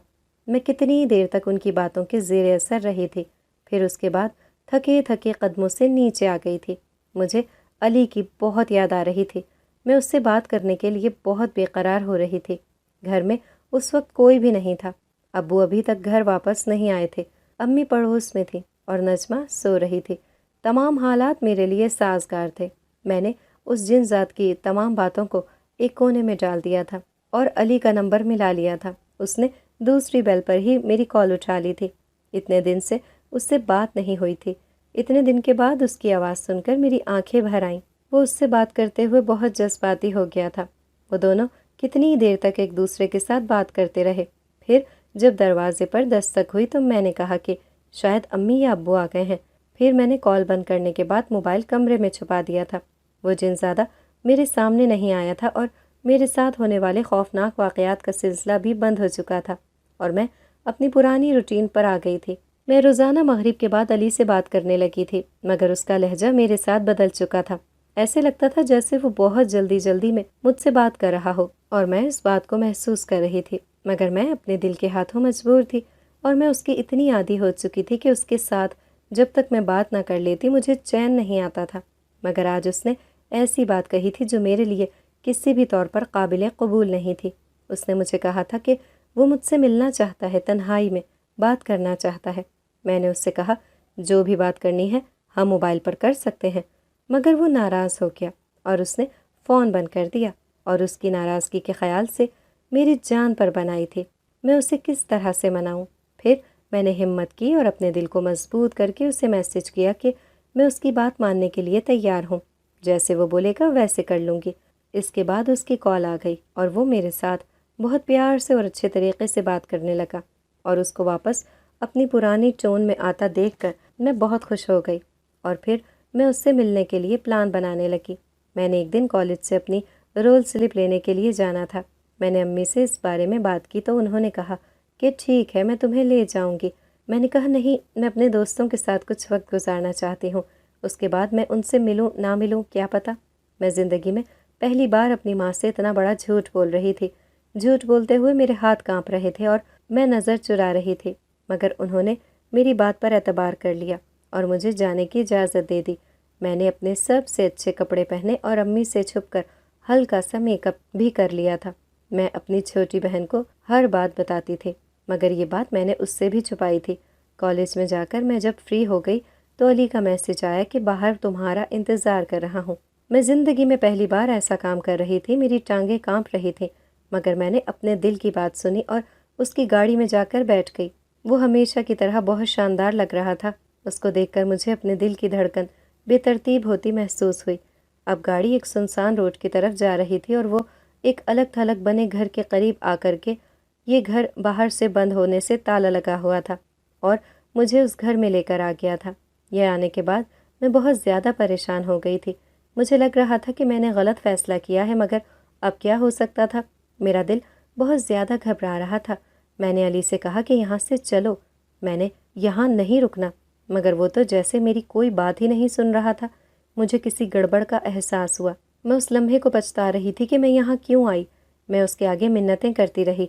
میں کتنی دیر تک ان کی باتوں کے زیر اثر رہی تھی، پھر اس کے بعد تھکے تھکے قدموں سے نیچے آ گئی تھی۔ مجھے علی کی بہت یاد آ رہی تھی۔ میں اس سے بات کرنے کے لیے بہت بے قرار ہو رہی تھی۔ گھر میں اس وقت کوئی بھی نہیں تھا۔ ابو ابھی تک گھر واپس نہیں آئے تھے۔ امی پڑوس میں تھی اور نجمہ سو رہی تھی۔ تمام حالات میرے لیے سازگار تھے۔ میں نے اس جن ذات کی تمام باتوں کو ایک کونے میں ڈال دیا تھا اور علی کا نمبر ملا لیا تھا۔ اس نے دوسری بیل پر ہی میری کال اٹھا لی تھی۔ اتنے دن سے اس سے بات نہیں ہوئی تھی۔ اتنے دن کے بعد اس کی آواز سن کر میری آنکھیں بھر آئیں۔ وہ اس سے بات کرتے ہوئے بہت جذباتی ہو گیا تھا۔ وہ دونوں کتنی دیر تک ایک دوسرے کے ساتھ بات کرتے رہے۔ پھر جب دروازے پر دستک ہوئی تو میں نے کہا کہ شاید امی یا ابو آ گئے ہیں۔ پھر میں نے کال بند کرنے کے بعد موبائل کمرے میں چھپا دیا تھا۔ وہ جن زیادہ میرے سامنے نہیں آیا تھا اور میرے ساتھ ہونے والے خوفناک واقعات کا سلسلہ بھی بند ہو چکا تھا اور میں اپنی پرانی روٹین پر آ گئی تھی۔ میں روزانہ مغرب کے بعد علی سے بات کرنے لگی تھی، مگر اس کا لہجہ میرے ساتھ بدل چکا تھا۔ ایسے لگتا تھا جیسے وہ بہت جلدی میں مجھ سے بات کر رہا ہو اور میں اس بات کو محسوس کر رہی تھی، مگر میں اپنے دل کے ہاتھوں مجبور تھی اور میں اس کی اتنی عادی ہو چکی تھی کہ اس کے ساتھ جب تک میں بات نہ کر لیتی مجھے چین نہیں آتا تھا۔ مگر آج اس نے ایسی بات کہی تھی جو میرے لیے کسی بھی طور پر قابل قبول نہیں تھی۔ اس نے مجھے کہا تھا کہ وہ مجھ سے ملنا چاہتا ہے، تنہائی میں بات کرنا چاہتا ہے۔ میں نے اس سے کہا جو بھی بات کرنی ہے ہم موبائل پر کر سکتے ہیں، مگر وہ ناراض ہو گیا اور اس نے فون بند کر دیا اور اس کی ناراضگی کے خیال سے میری جان پر بنائی تھی۔ میں اسے کس طرح سے مناؤں؟ پھر میں نے ہمت کی اور اپنے دل کو مضبوط کر کے اسے میسج کیا کہ میں اس کی بات ماننے کے لیے تیار ہوں، جیسے وہ بولے گا ویسے کر لوں گی۔ اس کے بعد اس کی کال آ گئی اور وہ میرے ساتھ بہت پیار سے اور اچھے طریقے سے بات کرنے لگا اور اس کو واپس اپنی پرانی ٹون میں آتا دیکھ کر میں بہت خوش ہو گئی اور پھر میں اس سے ملنے کے لیے پلان بنانے لگی۔ میں نے ایک دن کالج سے اپنی رول سلپ لینے کے لیے جانا تھا۔ میں نے امی سے اس بارے میں بات کی تو انہوں نے کہا کہ ٹھیک ہے، میں تمہیں لے جاؤں گی۔ میں نے کہا نہیں، میں اپنے دوستوں کے ساتھ کچھ وقت گزارنا چاہتی ہوں، اس کے بعد میں ان سے ملوں نہ ملوں کیا پتہ۔ میں زندگی میں پہلی بار اپنی ماں سے اتنا بڑا جھوٹ بول رہی تھی۔ جھوٹ بولتے ہوئے میرے ہاتھ کانپ رہے تھے اور میں نظر چرا رہی تھی، مگر انہوں نے میری بات پر اعتبار کر لیا اور مجھے جانے کی اجازت دے دی۔ میں نے اپنے سب سے اچھے کپڑے پہنے اور امی سے چھپ کر ہلکا سا میک اپ بھی کر لیا تھا۔ میں اپنی چھوٹی بہن کو ہر بات بتاتی تھی، مگر یہ بات میں نے اس سے بھی چھپائی تھی۔ کالج میں جا کر میں جب فری ہو گئی تو علی کا میسج آیا کہ باہر تمہارا انتظار کر رہا ہوں۔ میں زندگی میں پہلی بار ایسا کام کر رہی تھی، میری ٹانگیں کانپ رہی تھیں، مگر میں نے اپنے دل کی بات سنی اور اس کی گاڑی میں جا کر بیٹھ گئی۔ وہ ہمیشہ کی طرح بہت شاندار لگ رہا تھا۔ اس کو دیکھ کر مجھے اپنے دل کی دھڑکن بے ترتیب ہوتی محسوس ہوئی۔ اب گاڑی ایک سنسان روڈ کی طرف جا رہی تھی اور وہ ایک الگ تھلگ بنے گھر کے قریب آ کر کے یہ گھر باہر سے بند ہونے سے تالا لگا ہوا تھا اور مجھے اس گھر میں لے کر آ گیا تھا۔ یہ آنے کے بعد میں بہت زیادہ پریشان ہو گئی تھی۔ مجھے لگ رہا تھا کہ میں نے غلط فیصلہ کیا ہے، مگر اب کیا ہو سکتا تھا؟ میرا دل بہت زیادہ گھبرا رہا تھا۔ میں نے علی سے کہا کہ یہاں سے چلو، میں نے یہاں نہیں رکنا، مگر وہ تو جیسے میری کوئی بات ہی نہیں سن رہا تھا۔ مجھے کسی گڑبڑ کا احساس ہوا۔ میں اس لمحے کو پچھتا رہی تھی کہ میں یہاں کیوں آئی۔ میں اس کے آگے منتیں کرتی رہی،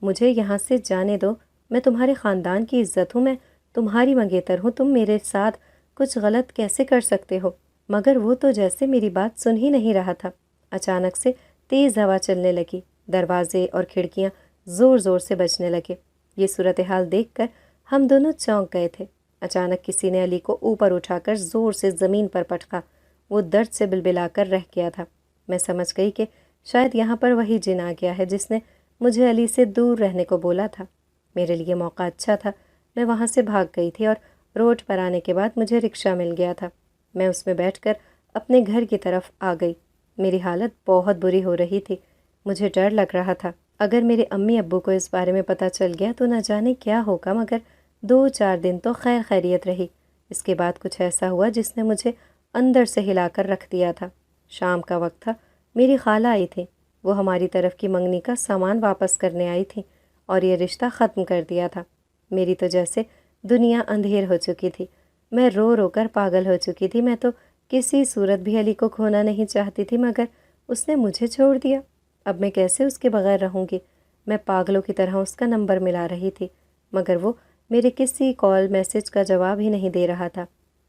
مجھے یہاں سے جانے دو، میں تمہارے خاندان کی عزت ہوں، میں تمہاری منگیتر ہوں، تم میرے ساتھ کچھ غلط کیسے کر سکتے ہو؟ مگر وہ تو جیسے میری بات سن ہی نہیں رہا تھا۔ اچانک سے تیز ہوا چلنے لگی، دروازے اور کھڑکیاں زور زور سے بجنے لگے۔ یہ صورتحال دیکھ کر ہم دونوں چونک گئے تھے۔ اچانک کسی نے علی کو اوپر اٹھا کر زور سے زمین پر پٹکا۔ وہ درد سے بلبلا کر رہ گیا تھا۔ میں سمجھ گئی کہ شاید یہاں پر وہی جن آ گیا ہے جس نے مجھے علی سے دور رہنے کو بولا تھا۔ میرے لیے موقع اچھا تھا، میں وہاں سے بھاگ گئی تھی اور روڈ پر آنے کے بعد مجھے رکشہ مل گیا تھا۔ میں اس میں بیٹھ کر اپنے گھر کی طرف آ گئی۔ میری حالت بہت بری ہو رہی تھی، مجھے ڈر لگ رہا تھا۔ اگر میرے امی ابو کو اس بارے میں پتہ چل گیا تو نہ جانے کیا ہوگا، مگر 2-4 دن تو خیر خیریت رہی۔ اس کے بعد کچھ ایسا ہوا جس نے مجھے اندر سے ہلا کر رکھ دیا تھا۔ شام کا وقت تھا، میری خالہ آئی تھی، وہ ہماری طرف کی منگنی کا سامان واپس کرنے آئی تھی اور یہ رشتہ ختم کر دیا تھا۔ میری تو جیسے دنیا اندھیر ہو چکی تھی، میں رو رو کر پاگل ہو چکی تھی۔ میں تو کسی صورت بھی علی کو کھونا نہیں چاہتی تھی، مگر اس نے مجھے چھوڑ دیا۔ اب میں کیسے اس کے بغیر رہوں گی؟ میں پاگلوں کی طرح اس کا نمبر ملا رہی تھی، مگر وہ میرے کسی کال میسج کا جواب ہی نہیں دے رہا تھا۔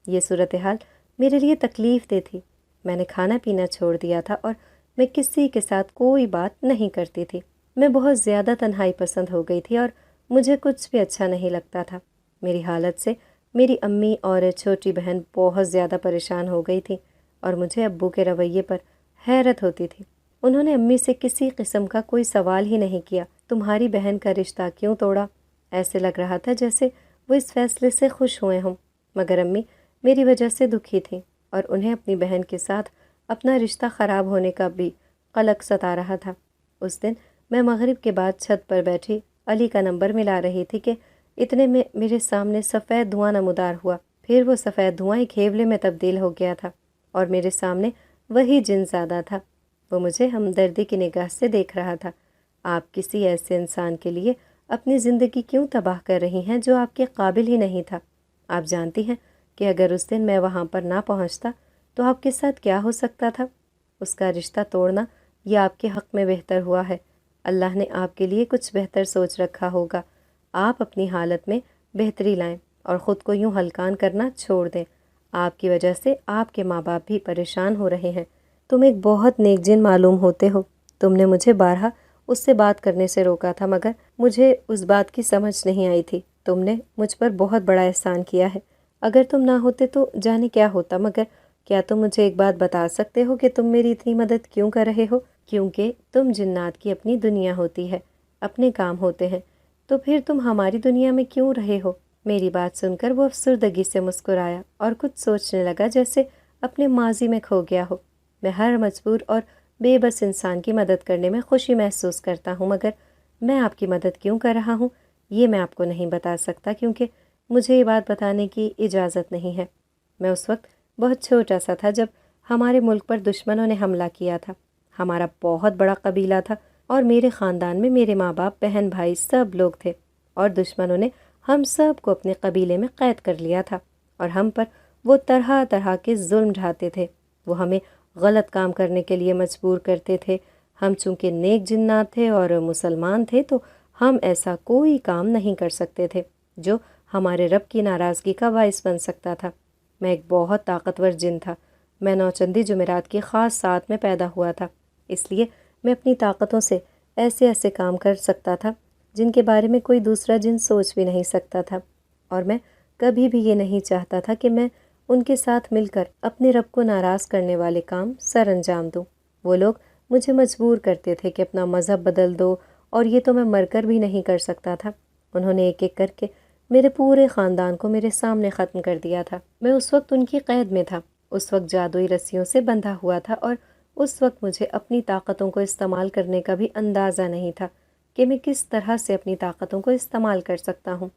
یہ صورتحال میرے لیے تکلیف دہ تھی۔ میں نے کھانا پینا چھوڑ دیا تھا اور میں کسی کے ساتھ کوئی بات نہیں کرتی تھی۔ میں بہت زیادہ تنہائی پسند ہو گئی تھی اور مجھے کچھ بھی اچھا نہیں لگتا تھا۔ میری حالت سے میری امی اور چھوٹی بہن بہت زیادہ پریشان ہو گئی تھی اور مجھے ابو کے رویے پر حیرت ہوتی تھی۔ انہوں نے امی سے کسی قسم کا کوئی سوال ہی نہیں کیا، تمہاری بہن کا رشتہ کیوں توڑا؟ ایسے لگ رہا تھا جیسے وہ اس فیصلے سے خوش ہوئے ہوں، مگر امی میری وجہ سے دکھی تھیں اور انہیں اپنی بہن کے ساتھ اپنا رشتہ خراب ہونے کا بھی قلق ستا رہا تھا۔ اس دن میں مغرب کے بعد چھت پر بیٹھی علی کا نمبر ملا رہی تھی کہ اتنے میں میرے سامنے سفید دھواں نمودار ہوا۔ پھر وہ سفید دھواں ایک ہیولے میں تبدیل ہو گیا تھا اور میرے سامنے وہی جن زادہ تھا۔ وہ مجھے ہمدردی کی نگاہ سے دیکھ رہا تھا۔ آپ کسی ایسے انسان کے لیے اپنی زندگی کیوں تباہ کر رہی ہیں جو آپ کے قابل ہی نہیں تھا؟ آپ جانتی ہیں کہ اگر اس دن میں وہاں پر نہ پہنچتا تو آپ کے ساتھ کیا ہو سکتا تھا؟ اس کا رشتہ توڑنا یہ آپ کے حق میں بہتر ہوا ہے۔ اللہ نے آپ کے لیے کچھ بہتر سوچ رکھا ہوگا۔ آپ اپنی حالت میں بہتری لائیں اور خود کو یوں ہلکان کرنا چھوڑ دیں۔ آپ کی وجہ سے آپ کے ماں باپ بھی پریشان ہو رہے ہیں۔ تم ایک بہت نیک جن معلوم ہوتے ہو۔ تم نے مجھے بارہا اس سے بات کرنے سے روکا تھا، مگر مجھے اس بات کی سمجھ نہیں آئی تھی۔ تم نے مجھ پر بہت بڑا احسان کیا ہے۔ اگر تم نہ ہوتے تو جانے کیا ہوتا، مگر کیا تم مجھے ایک بات بتا سکتے ہو کہ تم میری اتنی مدد کیوں کر رہے ہو؟ کیونکہ تم جنات کی اپنی دنیا ہوتی ہے، اپنے کام ہوتے ہیں، تو پھر تم ہماری دنیا میں کیوں رہے ہو؟ میری بات سن کر وہ افسردگی سے مسکرایا اور کچھ سوچنے لگا جیسے اپنے ماضی میں کھو گیا ہو۔ میں ہر مجبور اور بے بس انسان کی مدد کرنے میں خوشی محسوس کرتا ہوں، مگر میں آپ کی مدد کیوں کر رہا ہوں یہ میں آپ کو نہیں بتا سکتا، کیونکہ مجھے یہ بات بتانے کی اجازت نہیں ہے۔ میں اس وقت بہت چھوٹا سا تھا جب ہمارے ملک پر دشمنوں نے حملہ کیا تھا۔ ہمارا بہت بڑا قبیلہ تھا اور میرے خاندان میں میرے ماں باپ، بہن بھائی سب لوگ تھے، اور دشمنوں نے ہم سب کو اپنے قبیلے میں قید کر لیا تھا اور ہم پر وہ طرح طرح کے ظلم ڈھاتے تھے۔ وہ ہمیں غلط کام کرنے کے لیے مجبور کرتے تھے۔ ہم چونکہ نیک جنات تھے اور مسلمان تھے تو ہم ایسا کوئی کام نہیں کر سکتے تھے جو ہمارے رب کی ناراضگی کا باعث بن سکتا تھا۔ میں ایک بہت طاقتور جن تھا۔ میں نوچندی جمعرات کی خاص ساتھ میں پیدا ہوا تھا، اس لیے میں اپنی طاقتوں سے ایسے ایسے کام کر سکتا تھا جن کے بارے میں کوئی دوسرا جن سوچ بھی نہیں سکتا تھا، اور میں کبھی بھی یہ نہیں چاہتا تھا کہ میں ان کے ساتھ مل کر اپنے رب کو ناراض کرنے والے کام سر انجام دوں۔ وہ لوگ مجھے مجبور کرتے تھے کہ اپنا مذہب بدل دو، اور یہ تو میں مر کر بھی نہیں کر سکتا تھا۔ انہوں نے ایک ایک کر کے میرے پورے خاندان کو میرے سامنے ختم کر دیا تھا۔ میں اس وقت ان کی قید میں تھا، اس وقت جادوئی رسیوں سے بندھا ہوا تھا، اور اس وقت مجھے اپنی طاقتوں کو استعمال کرنے کا بھی اندازہ نہیں تھا کہ میں کس طرح سے اپنی طاقتوں کو استعمال کر سکتا ہوں۔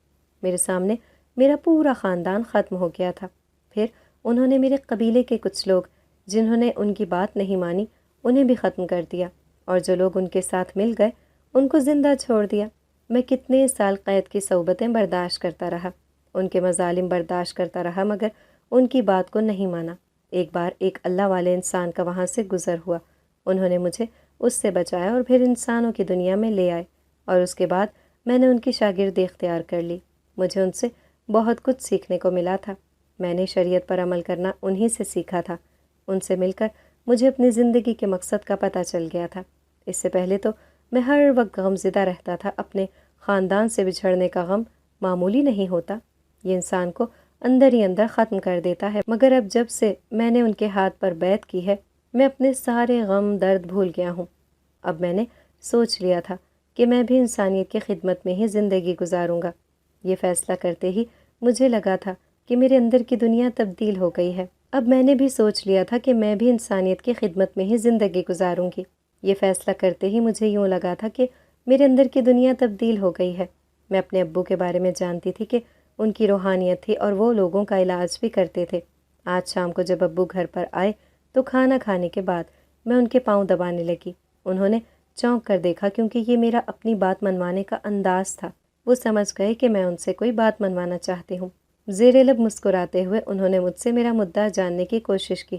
میرے سامنے میرا پورا خاندان ختم ہو گیا تھا۔ پھر انہوں نے میرے قبیلے کے کچھ لوگ جنہوں نے ان کی بات نہیں مانی انہیں بھی ختم کر دیا، اور جو لوگ ان کے ساتھ مل گئے ان کو زندہ چھوڑ دیا۔ میں کتنے سال قید کی صعوبتیں برداشت کرتا رہا، ان کے مظالم برداشت کرتا رہا، مگر ان کی بات کو نہیں مانا۔ ایک بار ایک اللہ والے انسان کا وہاں سے گزر ہوا، انہوں نے مجھے اس سے بچایا اور پھر انسانوں کی دنیا میں لے آئے، اور اس کے بعد میں نے ان کی شاگردی اختیار کر لی۔ مجھے ان سے بہت کچھ سیکھنے کو ملا تھا۔ میں نے شریعت پر عمل کرنا انہی سے سیکھا تھا۔ ان سے مل کر مجھے اپنی زندگی کے مقصد کا پتہ چل گیا تھا۔ اس سے پہلے تو میں ہر وقت غمزدہ رہتا تھا۔ اپنے خاندان سے بچھڑنے کا غم معمولی نہیں ہوتا، یہ انسان کو اندر ہی اندر ختم کر دیتا ہے، مگر اب جب سے میں نے ان کے ہاتھ پر بیعت کی ہے میں اپنے سارے غم درد بھول گیا ہوں۔ اب میں نے سوچ لیا تھا کہ میں بھی انسانیت کی خدمت میں ہی زندگی گزاروں گا۔ یہ فیصلہ کرتے ہی مجھے لگا تھا کہ میرے اندر کی دنیا تبدیل ہو گئی ہے۔ اب میں نے بھی سوچ لیا تھا کہ میں بھی انسانیت کی خدمت میں ہی زندگی گزاروں گی۔ یہ فیصلہ کرتے ہی مجھے یوں لگا تھا کہ میرے اندر کی دنیا تبدیل ہو گئی ہے۔ میں اپنے ابو کے بارے میں جانتی تھی کہ ان کی روحانیت تھی اور وہ لوگوں کا علاج بھی کرتے تھے۔ آج شام کو جب ابو گھر پر آئے تو کھانا کھانے کے بعد میں ان کے پاؤں دبانے لگی۔ انہوں نے چونک کر دیکھا کیونکہ یہ میرا اپنی بات منوانے کا انداز تھا۔ وہ سمجھ گئے کہ میں ان سے کوئی بات منوانا چاہتی ہوں۔ زیر لب مسکراتے ہوئے انہوں نے مجھ سے میرا مدعا جاننے کی کوشش کی۔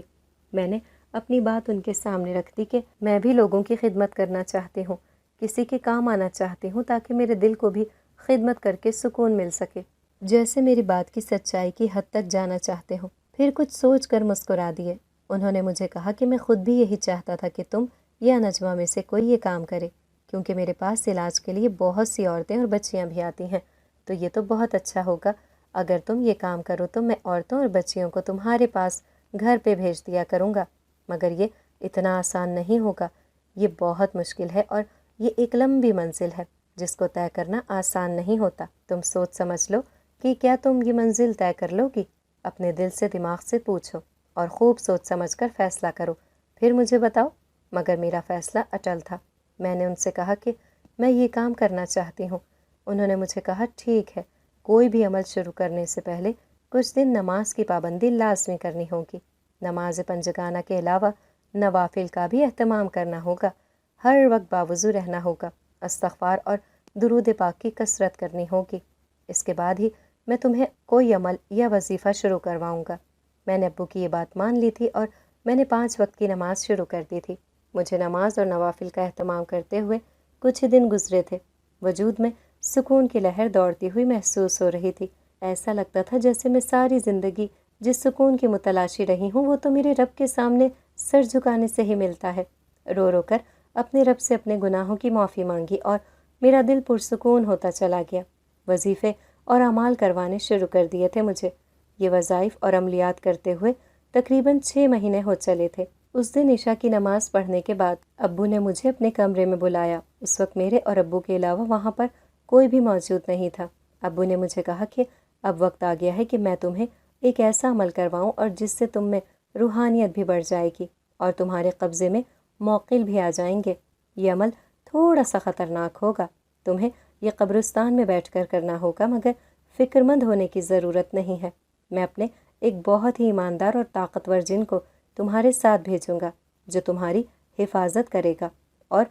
میں نے اپنی بات ان کے سامنے رکھ دی کہ میں بھی لوگوں کی خدمت کرنا چاہتی ہوں، کسی کے کام آنا چاہتی ہوں تاکہ میرے دل کو بھی خدمت کر کے سکون مل سکے، جیسے میری بات کی سچائی کی حد تک جانا چاہتے ہوں۔ پھر کچھ سوچ کر مسکرا دیے۔ انہوں نے مجھے کہا کہ میں خود بھی یہی چاہتا تھا کہ تم یا نجمہ میں سے کوئی یہ کام کرے، کیونکہ میرے پاس علاج کے لیے بہت سی عورتیں اور بچیاں بھی آتی ہیں، تو یہ تو بہت اچھا ہوگا اگر تم یہ کام کرو تو میں عورتوں اور بچیوں کو تمہارے پاس گھر پہ بھیج دیا کروں گا۔ مگر یہ اتنا آسان نہیں ہوگا، یہ بہت مشکل ہے اور یہ ایک لمبی منزل ہے جس کو طے کرنا آسان نہیں ہوتا۔ تم سوچ سمجھ لو کہ کیا تم یہ منزل طے کر لو گی؟ اپنے دل سے دماغ سے پوچھو اور خوب سوچ سمجھ کر فیصلہ کرو، پھر مجھے بتاؤ۔ مگر میرا فیصلہ اٹل تھا۔ میں نے ان سے کہا کہ میں یہ کام کرنا چاہتی ہوں۔ انہوں نے مجھے کہا ٹھیک ہے، کوئی بھی عمل شروع کرنے سے پہلے کچھ دن نماز کی پابندی لازمی کرنی ہوگی۔ نماز پنجگانہ کے علاوہ نوافل کا بھی اہتمام کرنا ہوگا، ہر وقت باوضو رہنا ہوگا، استغفار اور درود پاک کی کثرت کرنی ہوگی۔ اس کے بعد ہی میں تمہیں کوئی عمل یا وظیفہ شروع کرواؤں گا۔ میں نے ابو کی یہ بات مان لی تھی اور میں نے 5 وقت کی نماز شروع کر دی تھی۔ مجھے نماز اور نوافل کا اہتمام کرتے ہوئے کچھ ہی دن گزرے تھے۔ وجود میں سکون کی لہر دوڑتی ہوئی محسوس ہو رہی تھی۔ ایسا لگتا تھا جیسے میں ساری زندگی جس سکون کی متلاشی رہی ہوں وہ تو میرے رب کے سامنے سر جھکانے سے ہی ملتا ہے۔ رو رو کر اپنے رب سے اپنے گناہوں کی معافی مانگی اور میرا دل پرسکون ہوتا چلا گیا۔ وظیفے اور اعمال کروانے شروع کر دیے تھے مجھے۔ یہ وظائف اور عملیات کرتے ہوئے تقریباً 6 مہینے ہو چلے تھے۔ اس دن عشاء کی نماز پڑھنے کے بعد ابو نے مجھے اپنے کمرے میں بلایا۔ اس وقت میرے اور ابو کے علاوہ وہاں پر کوئی بھی موجود نہیں تھا۔ ابو نے مجھے کہا کہ اب وقت آ گیا ہے کہ میں تمہیں ایک ایسا عمل کرواؤں اور جس سے تم میں روحانیت بھی بڑھ جائے گی اور تمہارے قبضے میں موقل بھی آ جائیں گے۔ یہ عمل تھوڑا سا خطرناک ہوگا، تمہیں یہ قبرستان میں بیٹھ کر کرنا ہوگا، مگر فکر مند ہونے کی ضرورت نہیں ہے۔ میں اپنے ایک بہت ہی ایماندار اور طاقتور جن کو تمہارے ساتھ بھیجوں گا جو تمہاری حفاظت کرے گا اور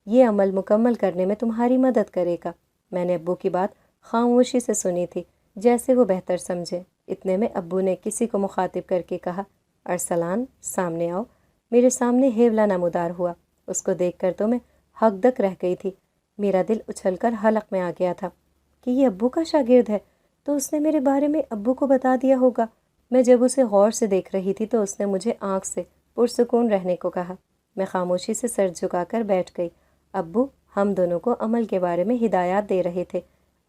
یہ عمل مکمل کرنے میں تمہاری مدد کرے گا۔ میں نے ابو کی بات خاموشی سے سنی تھی، جیسے وہ بہتر سمجھے۔ اتنے میں ابو نے کسی کو مخاطب کر کے کہا، ارسلان سامنے آؤ۔ میرے سامنے ہیولا نمودار ہوا۔ اس کو دیکھ کر تو میں ہک رہ گئی تھی۔ میرا دل اچھل کر حلق میں آ گیا تھا کہ یہ ابو کا شاگرد ہے تو اس نے میرے بارے میں ابو کو بتا دیا ہوگا۔ میں جب اسے غور سے دیکھ رہی تھی تو اس نے مجھے آنکھ سے پرسکون رہنے کو کہا۔ میں خاموشی سے سر جھکا کر بیٹھ گئی۔ ابو ہم دونوں کو عمل کے بارے میں ہدایات دے رہے تھے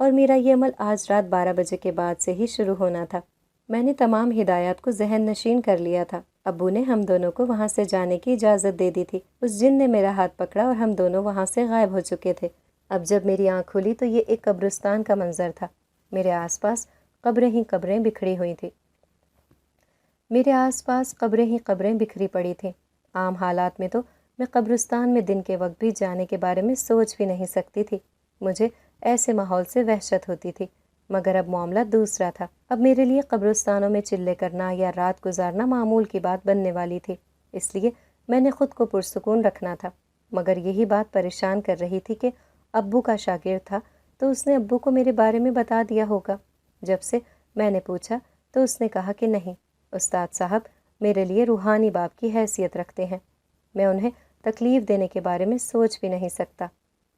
اور میرا یہ عمل آج رات 12 بجے کے بعد سے ہی شروع ہونا تھا۔ میں نے تمام ہدایات کو ذہن نشین کر لیا تھا۔ ابو نے ہم دونوں کو وہاں سے جانے کی اجازت دے دی تھی۔ اس جن نے میرا ہاتھ پکڑا اور ہم دونوں وہاں سے غائب ہو چکے تھے۔ اب جب میری آنکھ کھلی تو یہ ایک قبرستان کا منظر تھا۔ میرے آس پاس قبریں ہی قبریں بکھری ہوئی تھیں۔ قبریں بکھری پڑی تھیں۔ عام حالات میں تو میں قبرستان میں دن کے وقت بھی جانے کے بارے میں سوچ بھی نہیں سکتی تھی۔ مجھے ایسے ماحول سے وحشت ہوتی تھی، مگر اب معاملہ دوسرا تھا۔ اب میرے لیے قبرستانوں میں چلے کرنا یا رات گزارنا معمول کی بات بننے والی تھی۔ اس لیے میں نے خود کو پرسکون رکھنا تھا، مگر یہی بات پریشان کر رہی تھی کہ ابو کا شاگرد تھا تو اس نے ابو کو میرے بارے میں بتا دیا ہوگا۔ جب سے میں نے پوچھا تو اس نے کہا کہ نہیں، استاد صاحب میرے لیے روحانی باپ کی حیثیت رکھتے ہیں، میں انہیں تکلیف دینے کے بارے میں سوچ بھی نہیں سکتا۔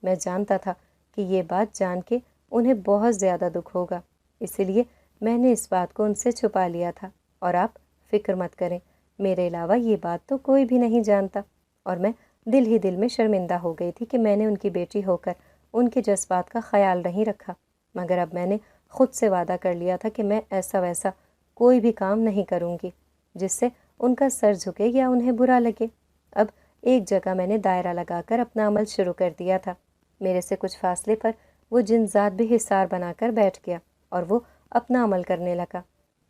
میں جانتا تھا کہ یہ بات جان کے انہیں بہت زیادہ دکھ ہوگا، اسی لیے میں نے اس بات کو ان سے چھپا لیا تھا۔ اور آپ فکر مت کریں، میرے علاوہ یہ بات تو کوئی بھی نہیں جانتا۔ اور میں دل ہی دل میں شرمندہ ہو گئی تھی کہ میں نے ان کی بیٹی ہو کر ان کے جذبات کا خیال نہیں رکھا، مگر اب میں نے خود سے وعدہ کر لیا تھا کہ میں ایسا ویسا کوئی بھی کام نہیں کروں گی جس سے ان کا سر جھکے یا انہیں برا لگے۔ اب ایک جگہ میں نے دائرہ لگا کر اپنا عمل شروع کر دیا تھا۔ میرے سے کچھ فاصلے پر وہ جن ذات بھی حصار بنا کر بیٹھ گیا اور وہ اپنا عمل کرنے لگا۔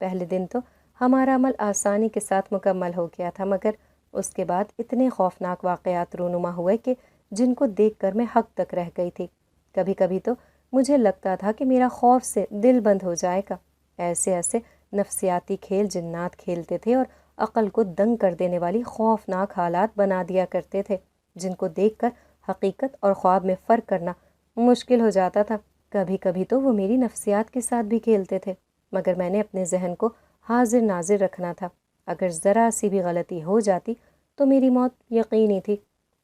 پہلے دن تو ہمارا عمل آسانی کے ساتھ مکمل ہو گیا تھا، مگر اس کے بعد اتنے خوفناک واقعات رونما ہوئے کہ جن کو دیکھ کر میں حق تک رہ گئی تھی۔ کبھی کبھی تو مجھے لگتا تھا کہ میرا خوف سے دل بند ہو جائے گا۔ ایسے ایسے نفسیاتی کھیل جنات کھیلتے تھے اور عقل کو دنگ کر دینے والی خوفناک حالات بنا دیا کرتے تھے، جن کو دیکھ کر حقیقت اور خواب میں فرق کرنا مشکل ہو جاتا تھا۔ کبھی کبھی تو وہ میری نفسیات کے ساتھ بھی کھیلتے تھے، مگر میں نے اپنے ذہن کو حاضر ناظر رکھنا تھا۔ اگر ذرا سی بھی غلطی ہو جاتی تو میری موت یقینی تھی۔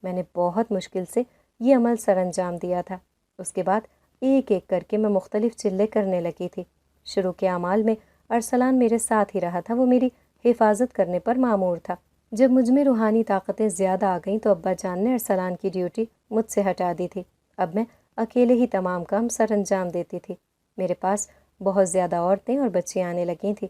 میں نے بہت مشکل سے یہ عمل سر انجام دیا تھا۔ اس کے بعد ایک ایک کر کے میں مختلف چلے کرنے لگی تھی۔ شروع کے اعمال میں ارسلان میرے ساتھ ہی رہا تھا، وہ میری حفاظت کرنے پر مامور تھا۔ جب مجھ میں روحانی طاقتیں زیادہ آ گئیں تو ابا جان نے ارسلان کی ڈیوٹی مجھ سے ہٹا دی تھی۔ اب میں اکیلے ہی تمام کام سر انجام دیتی تھی۔ میرے پاس بہت زیادہ عورتیں اور بچیاں آنے لگیں تھیں۔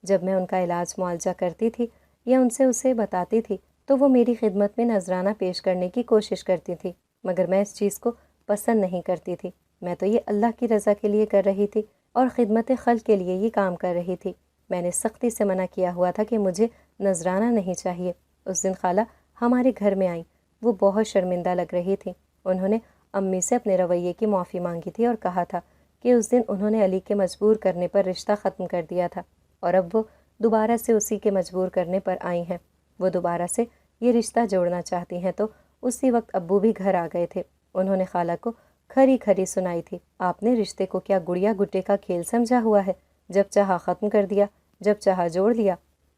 جب میں ان کا علاج معالجہ کرتی تھی یا ان سے اسے بتاتی تھی تو وہ میری خدمت میں نذرانہ پیش کرنے کی کوشش کرتی تھی، مگر میں اس چیز کو پسند نہیں کرتی تھی۔ میں تو یہ اللہ کی رضا کے لیے کر رہی تھی اور خدمت خلق کے لیے یہ کام کر رہی تھی۔ میں نے سختی سے منع کیا ہوا تھا کہ مجھے نذرانہ نہیں چاہیے۔ اس دن خالہ ہمارے گھر میں آئیں، وہ بہت شرمندہ لگ رہی تھیں۔ انہوں نے امی سے اپنے رویے کی معافی مانگی تھی اور کہا تھا کہ اس دن انہوں نے علی کے مجبور کرنے پر رشتہ ختم کر دیا تھا اور اب وہ دوبارہ سے اسی کے مجبور کرنے پر آئی ہیں۔ وہ دوبارہ سے یہ رشتہ جوڑنا چاہتی ہیں تو اسی وقت ابو بھی گھر آ گئے تھے۔ انہوں نے خالہ کو کھری کھری سنائی تھی، آپ نے رشتے کو کیا گڑیا گڈے کا کھیل سمجھا ہوا ہے؟ جب چاہا ختم کر دیا، جب چاہا جوڑ لیا۔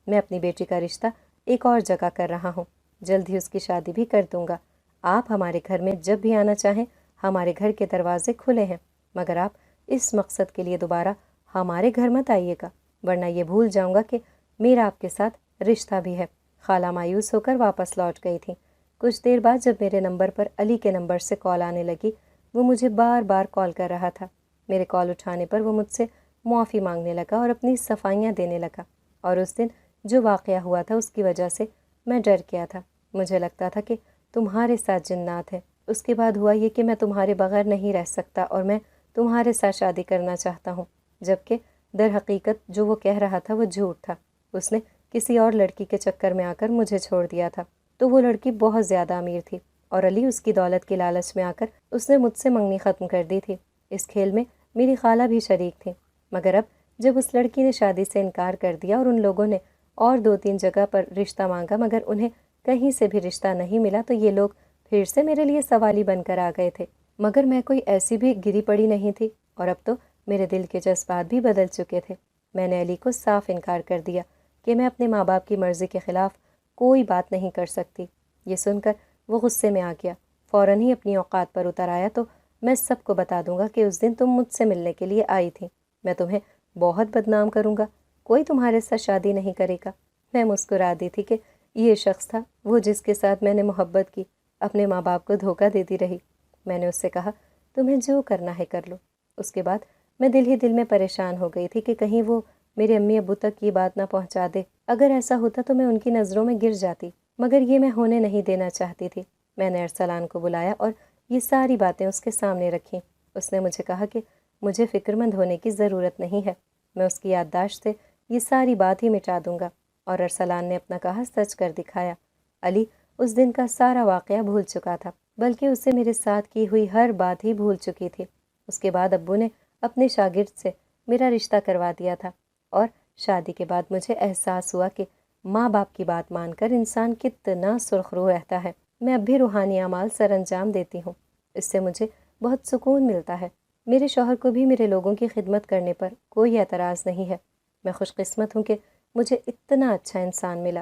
میں اپنی بیٹی کا رشتہ ایک اور جگہ کر رہا ہوں، جلد ہی اس کی شادی بھی کر دوں گا۔ آپ ہمارے گھر میں جب بھی آنا چاہیں، ہمارے گھر کے دروازے کھلے ہیں، مگر آپ اس مقصد کے لیے دوبارہ ہمارے گھر مت آئیے گا، ورنہ یہ بھول جاؤں گا کہ میرا آپ کے ساتھ رشتہ بھی ہے۔ خالہ مایوس ہو کر واپس لوٹ گئی تھیں۔ کچھ دیر بعد جب میرے نمبر پر علی کے نمبر سے کال آنے لگی، وہ مجھے بار بار کال کر رہا تھا۔ میرے کال اٹھانے پر وہ مجھ سے معافی مانگنے لگا اور اپنی صفائیاں دینے لگا، اور اس دن جو واقعہ ہوا تھا اس کی وجہ سے میں ڈر گیا تھا۔ مجھے لگتا تھا کہ تمہارے ساتھ جنات ہیں۔ اس کے بعد ہوا یہ کہ میں تمہارے بغیر نہیں رہ سکتا اور میں تمہارے ساتھ شادی کرنا چاہتا ہوں، جبکہ در حقیقت جو وہ کہہ رہا تھا وہ جھوٹ تھا۔ اس نے کسی اور لڑکی کے چکر میں آ کر مجھے چھوڑ دیا تھا، تو وہ لڑکی بہت زیادہ امیر تھی اور علی اس کی دولت کی لالچ میں آ کر اس نے مجھ سے منگنی ختم کر دی تھی۔ اس کھیل میں میری خالہ بھی شریک تھی، مگر اب جب اس لڑکی نے شادی سے انکار کر دیا اور ان لوگوں نے اور 2-3 جگہ پر رشتہ مانگا، مگر انہیں کہیں سے بھی رشتہ نہیں ملا تو یہ لوگ پھر سے میرے لیے سوالی بن کر آ گئے تھے، مگر میں کوئی ایسی بھی گری پڑی نہیں تھی، اور اب تو میرے دل کے جذبات بھی بدل چکے تھے۔ میں نے علی کو صاف انکار کر دیا کہ میں اپنے ماں باپ کی مرضی کے خلاف کوئی بات نہیں کر سکتی۔ یہ سن کر وہ غصے میں آ گیا، فوراً ہی اپنی اوقات پر اتر آیا تو میں سب کو بتا دوں گا کہ اس دن تم مجھ سے ملنے کے لیے آئی تھی، میں تمہیں بہت بدنام کروں گا، کوئی تمہارے ساتھ شادی نہیں کرے گا۔ میں مسکرا دی تھی کہ یہ شخص تھا وہ جس کے ساتھ میں نے محبت کی، اپنے ماں باپ کو دھوکہ دیتی رہی۔ میں نے اس سے کہا تمہیں جو کرنا ہے کر لو۔ اس کے بعد میں دل ہی دل میں پریشان ہو گئی تھی کہ کہیں وہ میرے امی ابو تک یہ بات نہ پہنچا دے، اگر ایسا ہوتا تو میں ان کی نظروں میں گر جاتی، مگر یہ میں ہونے نہیں دینا چاہتی تھی۔ میں نے ارسلان کو بلایا اور یہ ساری باتیں اس کے سامنے رکھیں۔ اس نے مجھے کہا کہ مجھے فکر مند ہونے کی ضرورت نہیں ہے، میں اس کی یادداشت سے یہ ساری بات ہی مٹا دوں گا، اور ارسلان نے اپنا کہا سچ کر دکھایا۔ علی اس دن کا سارا واقعہ بھول چکا تھا، بلکہ اسے میرے ساتھ کی ہوئی ہر بات ہی بھول چکی تھی۔ اس کے بعد ابو نے اپنے شاگرد سے میرا رشتہ کروا دیا تھا، اور شادی کے بعد مجھے احساس ہوا کہ ماں باپ کی بات مان کر انسان کتنا سرخ رو رہتا ہے۔ میں اب بھی روحانی اعمال سر انجام دیتی ہوں، اس سے مجھے بہت سکون ملتا ہے۔ میرے شوہر کو بھی میرے لوگوں کی خدمت کرنے پر کوئی اعتراض نہیں ہے۔ میں خوش قسمت ہوں کہ مجھے اتنا اچھا انسان ملا۔